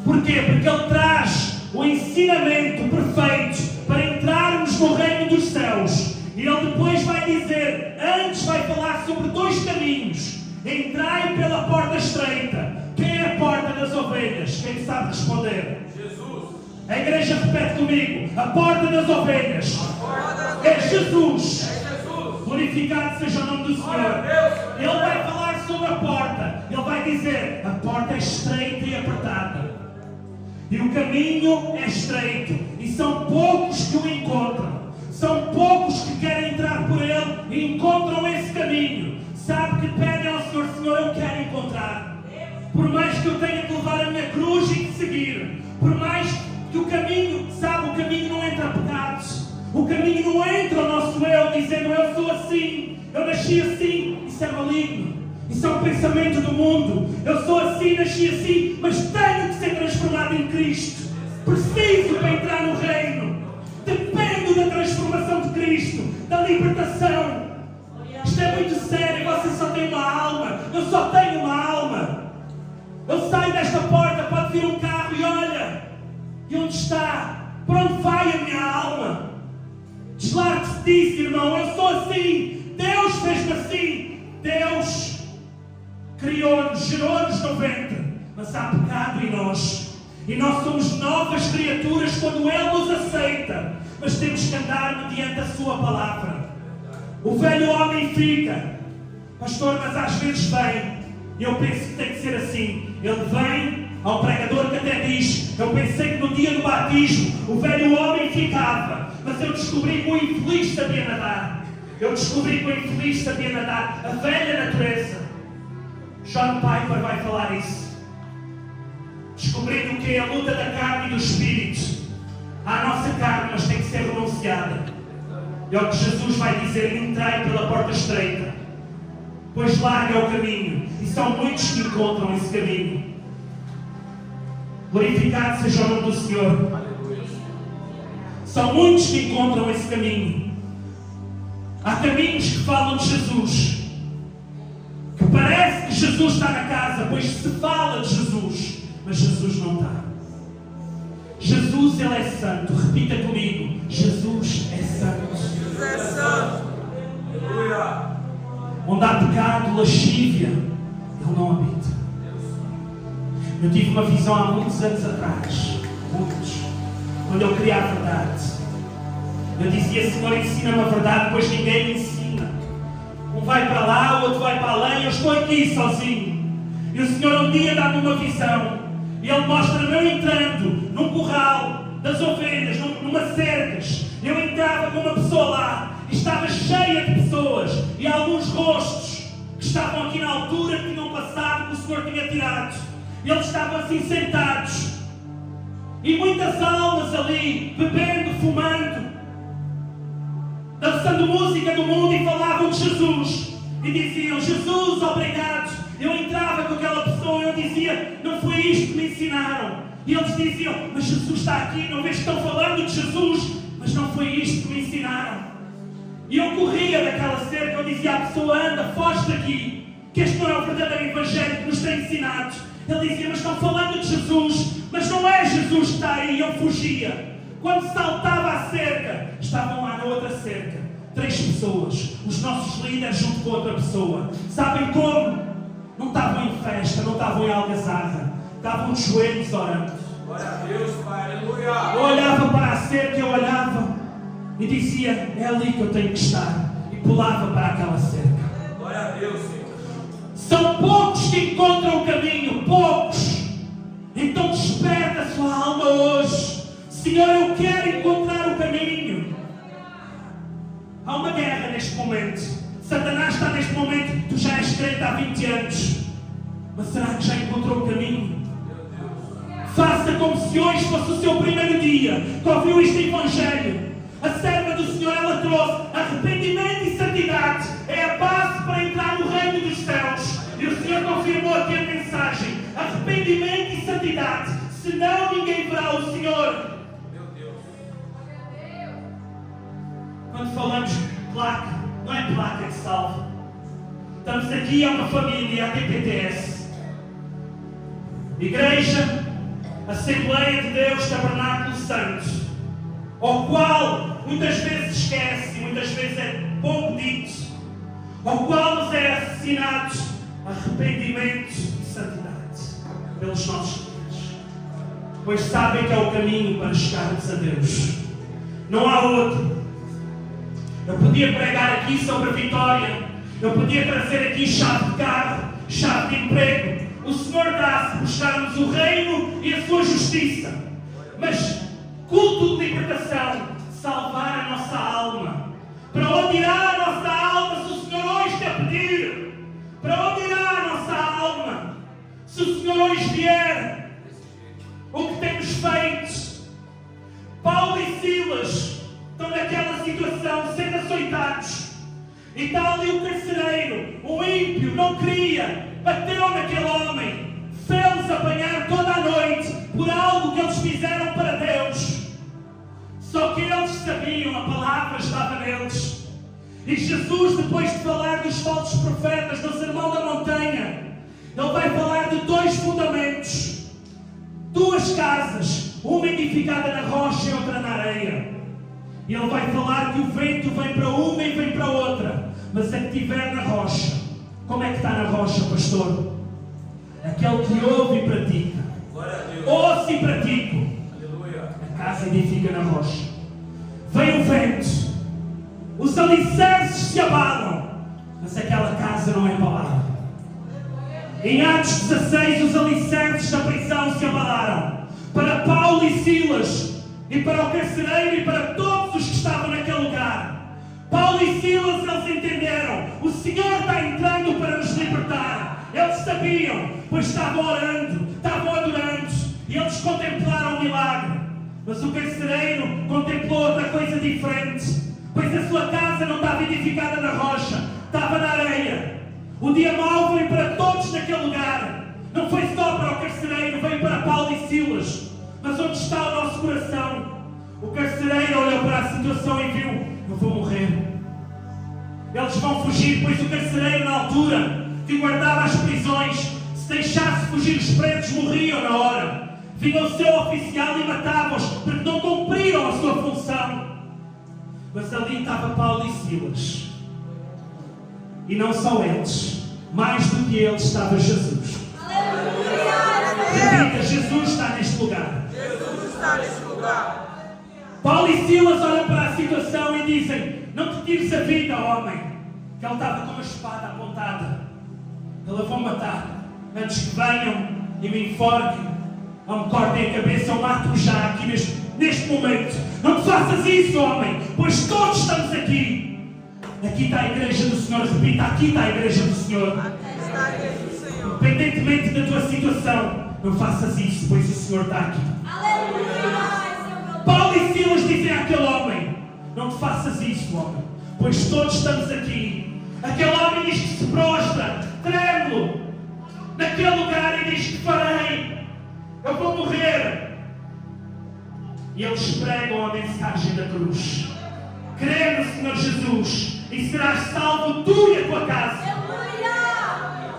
Porquê? Porque Ele traz o ensinamento perfeito para entrarmos no reino dos céus. E Ele depois vai dizer, antes vai falar sobre 2 caminhos. Entrai pela porta estreita. Quem é a porta das ovelhas? Quem sabe responder? Jesus. A igreja repete comigo. A porta das ovelhas é Jesus. Glorificado seja o nome do Senhor. Ele vai falar sobre a porta. Ele vai dizer, a porta é estreita e apertada. E o caminho é estreito. E são poucos que o encontram. São poucos que querem entrar por ele e encontram esse caminho. Sabe que pedem ao Senhor, Senhor, eu quero encontrar. Por mais que eu tenha que levar a minha cruz e que seguir. Por mais que o caminho, sabe, o caminho não entra a pecados. O caminho não entra ao nosso eu, dizendo eu sou assim, eu nasci assim. Isso é maligno. Isso é um pensamento do mundo. Eu sou assim, nasci assim, mas tenho que ser transformado em Cristo. Preciso para entrar no reino. Dependo da transformação de Cristo. da libertação. Isto é muito sério, você só tem uma alma, eu só tenho uma alma. Eu saio desta porta, pode vir um carro e olha, e onde está? Para onde vai a minha alma? Deslargue-se disso, irmão, eu sou assim, Deus fez-me assim, Deus criou-nos, gerou-nos no ventre, mas há pecado em nós, e nós somos novas criaturas quando Ele nos aceita, mas temos que andar mediante a Sua palavra. O velho homem fica, pastor, mas às vezes vem, e eu penso que tem que ser assim. Ele vem, há um pregador que até diz, eu pensei que no dia do batismo o velho homem ficava, mas eu descobri que o infeliz sabia nadar. Eu descobri que o infeliz sabia nadar, a velha natureza. John Piper vai falar isso. Descobrindo que é a luta da carne e do espírito. Há a nossa carne, mas tem que ser renunciada. É o que Jesus vai dizer: entrai pela porta estreita, pois largo é o caminho, e são muitos que encontram esse caminho. Glorificado seja o nome do Senhor. São muitos que encontram esse caminho. Há caminhos que falam de Jesus, que parece que Jesus está na casa, pois se fala de Jesus, mas Jesus não está. Jesus, Ele é santo. Repita comigo: Jesus é santo. Jesus é santo. Aleluia. Onde há pecado, lascívia, Ele não habita. Eu tive uma visão há muitos anos atrás, muitos, quando eu queria a verdade. Eu dizia: Senhor, ensina-me a verdade, pois ninguém me ensina. Um vai para lá, o outro vai para além, eu estou aqui sozinho. E o Senhor um dia dá-me uma visão, e Ele mostra-me eu entrando num curral das ovelhas, numa cercas. Eu entrava com uma pessoa lá, e estava cheia de pessoas, e alguns rostos que estavam aqui na altura, que tinham passado, que o Senhor tinha tirado. E eles estavam assim sentados, e muitas almas ali, bebendo, fumando, dançando música do mundo, e falavam de Jesus, e diziam: Jesus, obrigado. Eu entrava com aquela pessoa e eu dizia: não foi isto que me ensinaram. E eles diziam: mas Jesus está aqui, não vês que estão falando de Jesus, mas não foi isto que me ensinaram. E eu corria daquela cerca, eu dizia à pessoa: anda, foge daqui, que este não é o verdadeiro evangelho que nos tem ensinado. Ele dizia: mas estão falando de Jesus, mas não é Jesus que está aí. E eu fugia. Quando saltava a cerca, estavam lá na outra cerca 3 pessoas, os nossos líderes junto com outra pessoa. Sabem como? Não estavam em festa, não estavam em algazarra, estavam de joelhos orando. Glória a Deus, Pai, aleluia. Eu olhava para a cerca, eu olhava e dizia: é ali que eu tenho que estar. E pulava para aquela cerca. Glória a Deus, Senhor. São poucos que encontram o caminho, poucos. Então desperta a sua alma hoje. Senhor, eu quero encontrar o caminho. Há uma guerra neste momento. Satanás está neste momento. Tu já és crente há 20 anos. Mas será que já encontrou o caminho? Faça como se hoje fosse o seu primeiro dia que ouviu este Evangelho. A serva do Senhor, ela trouxe arrependimento e santidade. É a base para entrar no reino dos céus. E o Senhor confirmou aqui a mensagem: arrependimento e santidade. Senão ninguém verá o Senhor. Meu Deus. Quando falamos de placa, não é placa que salva. Estamos aqui, é uma família, a TPTS. Igreja, Assembleia de Deus, Tabernáculo Santo, ao qual muitas vezes esquece, muitas vezes é pouco dito, ao qual nos é assinado arrependimento e santidade pelos nossos filhos, pois sabem que é o caminho para chegarmos a Deus. Não há outro. Eu podia pregar aqui sobre a vitória, eu podia trazer aqui chave de carro, chave de emprego. O Senhor dá se buscarmos o reino e a sua justiça. Mas culto de libertação, salvar a nossa alma. Para onde irá a nossa alma se o Senhor hoje te pedir? Para onde irá a nossa alma se o Senhor hoje vier? O que temos feito? Paulo e Silas estão naquela situação, sendo açoitados. E está ali o carcereiro, o ímpio, não queria, bateu naquele homem, fez-los apanhar toda a noite por algo que eles fizeram para Deus. Só que eles sabiam, a palavra estava neles. E Jesus, depois de falar dos falsos profetas, no Sermão da Montanha, Ele vai falar de dois fundamentos. Duas casas, uma edificada na rocha e outra na areia. E Ele vai falar que o vento vem para uma e vem para outra. Mas a que estiver na rocha, como é que está na rocha, pastor? Aquele que ouve e pratica. Ouço e pratico. A casa edifica na rocha. Vem o vento. Os alicerces se abalam. Mas aquela casa não é abalada. Em Atos 16, os alicerces da prisão se abalaram. Para Paulo e Silas, e para o carcereiro e para todos os que estavam naquele lugar. Paulo e Silas, eles entenderam. O Senhor está entrando para nos libertar. Eles sabiam, pois estavam orando, estavam adorando. E eles contemplaram o milagre. Mas o carcereiro contemplou outra coisa diferente. Pois a sua casa não estava edificada na rocha, estava na areia. O dia mau veio para todos naquele lugar. Não foi só para o carcereiro, veio para Paulo e Silas. Mas onde está o nosso coração? O carcereiro olhou para a situação e viu: eu vou morrer. Eles vão fugir, pois o carcereiro, na altura, que guardava as prisões, se deixasse fugir os presos, morriam na hora. Vinha o seu oficial e matava-os, porque não cumpriram a sua função. Mas ali estava Paulo e Silas. E não só eles, mais do que eles estava Jesus. Aleluia! Jesus está neste lugar. Jesus está neste lugar. Paulo e Silas olham para a situação e dizem: não te tires a vida, homem. Que ele estava com uma espada apontada. Ele vão matar. Antes que venham e me enforquem, ou me cortem a cabeça, eu mato-me já aqui neste momento. Não te faças isso, homem, pois todos estamos aqui. Aqui está a igreja do Senhor. Repita: aqui está a igreja do Senhor. Aqui está a igreja do Senhor. Independentemente da tua situação, não faças isso, pois o Senhor está aqui. Aleluia! Paulo e Silas dizem àquele homem: não te faças isso, homem, pois todos estamos aqui. Aquele homem diz que se prostra, trêmulo, naquele lugar, e diz que farei, eu vou morrer. E eles pregam a mensagem da cruz: crê no Senhor Jesus e serás salvo tu e a tua casa. Aleluia!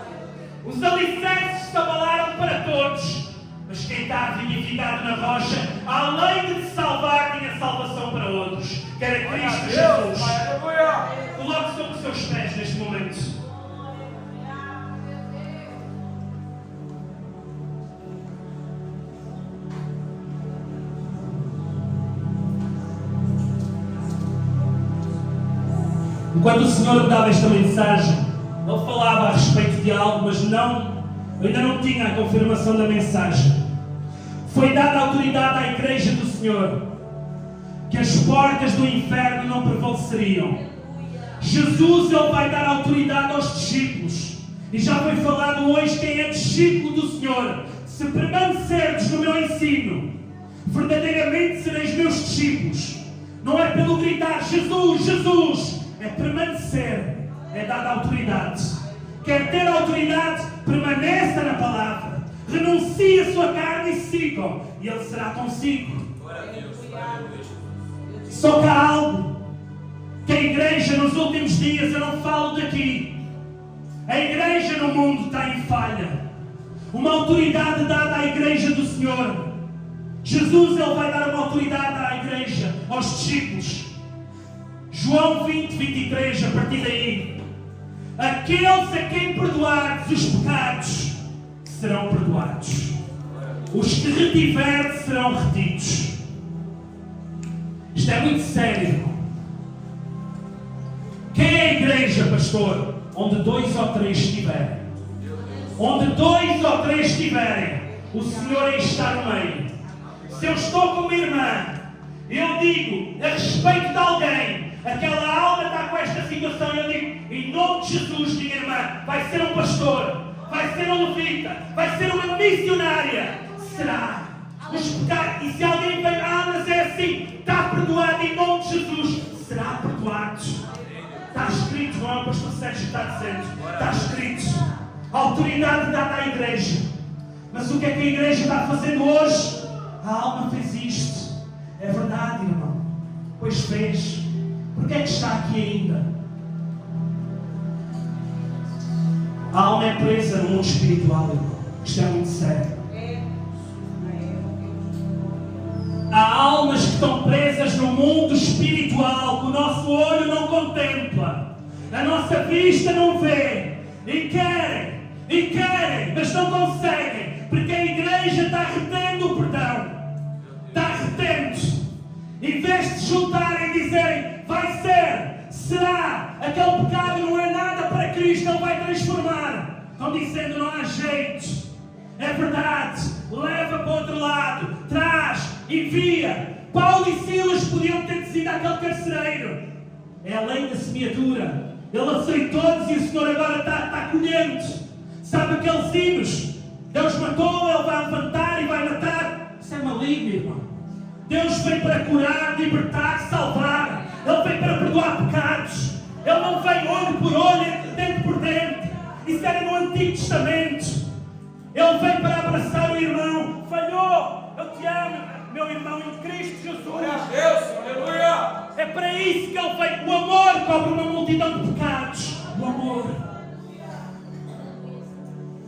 Os alicerces se abalaram para todos, mas quem estava edificado na rocha, além de te salvar, tinha salvação para outros, que era Cristo Jesus. Coloque sobre os seus pés neste momento. Enquanto o Senhor me dava esta mensagem, Ele falava a respeito de algo, mas eu ainda não tinha a confirmação da mensagem. Foi dada autoridade à igreja do Senhor, que as portas do inferno não prevaleceriam. Jesus, Ele vai dar autoridade aos discípulos. E já foi falado hoje: quem é discípulo do Senhor, se permanecerdes no meu ensino, verdadeiramente sereis meus discípulos. Não é pelo gritar Jesus, Jesus, é permanecer, é dar autoridade. Quer ter autoridade, permaneça na palavra, renuncie a sua carne e siga, e Ele será consigo. Só que há algo que a igreja nos últimos dias, eu não falo daqui, a igreja no mundo está em falha. Uma autoridade dada à igreja do Senhor. Jesus, Ele vai dar uma autoridade à igreja, aos discípulos. João 20, 23, a partir daí: aqueles a quem perdoardes os pecados serão perdoados, os que retiverdes serão retidos. Isto é muito sério. Quem é a igreja, pastor? Onde 2 ou 3 estiverem. Onde 2 ou 3 estiverem, o Senhor está no meio. Se eu estou com uma irmã, eu digo a respeito de alguém, aquela alma está com esta situação, eu digo: em nome de Jesus, minha irmã, vai ser um pastor, vai ser um levita, vai ser uma missionária. Será? Os pecados. E se alguém vem: mas é assim, está perdoado em nome de Jesus, será perdoado. Está escrito, não é o pastor Sérgio que está dizendo, está escrito. A autoridade dada à igreja. Mas o que é que a igreja está fazendo hoje? A alma fez isto. É verdade, irmão, pois fez. Por que é que está aqui ainda? A alma é presa no mundo espiritual, irmão. Isto é muito sério. Há almas que estão presas no mundo espiritual, que o nosso olho não contempla, a nossa vista não vê, e querem, mas não conseguem, porque a igreja está retendo o perdão, está retendo. Em vez de se juntarem e dizerem, vai ser, será, aquele pecado não é nada para Cristo, Ele vai transformar. Estão dizendo, não há jeito. É verdade, leva para o outro lado, traz, envia. Paulo e Silas podiam ter descido àquele carcereiro. É a lei da semeadura. Ele aceitou-nos e o Senhor agora está colhendo. Sabe aqueles hinos? Deus matou, Ele vai levantar e vai matar. Isso é maligno, irmão. Deus vem para curar, libertar, salvar. Ele vem para perdoar pecados. Ele não vem olho por olho, dente por dente. Isso era no Antigo Testamento. Ele veio para abraçar o irmão. Falhou. Eu te amo, meu irmão em Cristo Jesus. Glória a Deus, aleluia. É para isso que Ele veio. O amor cobre uma multidão de pecados. O amor.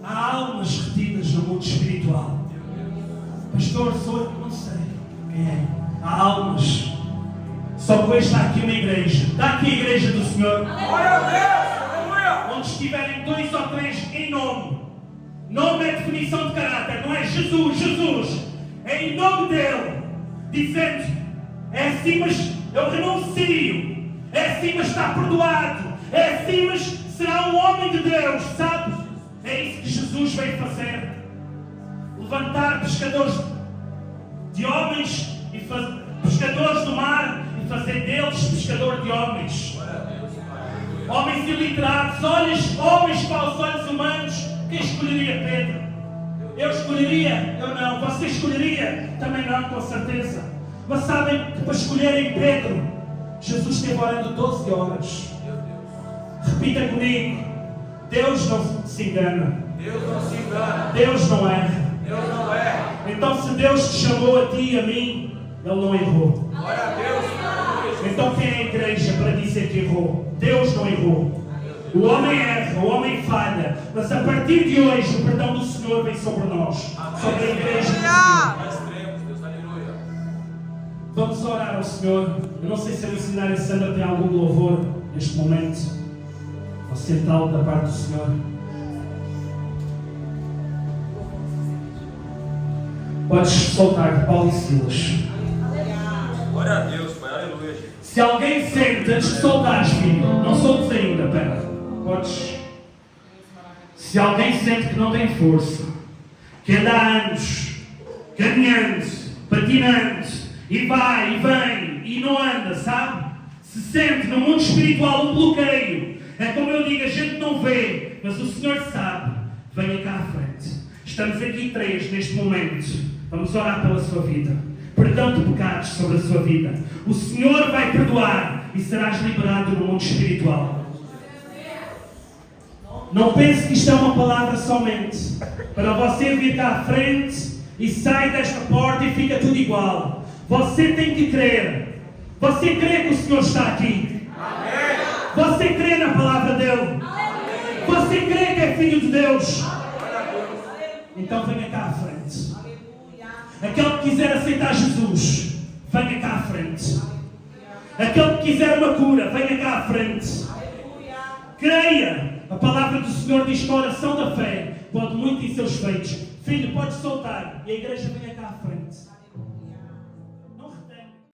Há almas retidas no mundo espiritual. Pastor, sou eu, não sei quem é. Há almas. Só que hoje está aqui uma igreja. Está aqui a igreja do Senhor. Glória a Deus, aleluia. Onde estiverem 2 ou 3 em nome. Nome é definição de caráter, não é Jesus. É em nome dele. Dizendo, é assim, mas eu renuncio. É assim, mas está perdoado. É assim, mas será um homem de Deus, sabe? É isso que Jesus veio fazer. Levantar pescadores de homens e pescadores do mar e fazer deles pescador de homens. Homens iliterados, homens para os olhos humanos. Quem escolheria Pedro? Eu escolheria? Eu não. Você escolheria? Também não, com certeza. Mas sabem que para escolherem Pedro, Jesus esteve orando 12 horas. Repita comigo. Deus não se engana. Deus não se engana. Deus não erra. Deus não erra. Então se Deus te chamou a ti e a mim, Ele não errou. Glória a Deus, aleluia. Então quem é a igreja para dizer que errou? Deus não errou. O homem erra, o homem falha, mas a partir de hoje o perdão do Senhor vem sobre nós, sobre a igreja do Senhor. Mais cremos, Deus, aleluia. Vamos orar ao Senhor. Eu não sei se a missionária Sandra tem algum louvor neste momento, ocidental da parte do Senhor. Podes soltar Paulo e Silas. Glória a Deus, Pai, aleluia. Se alguém sente, antes de soltares, filho, não soltes ainda, pera. Podes. Se alguém sente que não tem força, que anda há anos, caminhando, patinando, e vai, e vem, e não anda, sabe? Se sente no mundo espiritual um bloqueio, é como eu digo, a gente não vê, mas o Senhor sabe, venha cá à frente. Estamos aqui 3 neste momento. Vamos orar pela sua vida. Perdão de pecados sobre a sua vida. O Senhor vai perdoar e serás liberado no mundo espiritual. Não pense que isto é uma palavra somente para você vir cá à frente e sai desta porta e fica tudo igual. Você tem que crer. Você crê que o Senhor está aqui? Amém. Você crê na palavra dele? Você crê que é filho de Deus? Então venha cá à frente. Aquele que quiser aceitar Jesus, venha cá à frente. Aquele que quiser uma cura, venha cá à frente. Creia. A palavra do Senhor diz que a oração da fé pode muito em seus feitos. Filho, pode soltar. E a igreja venha cá à frente.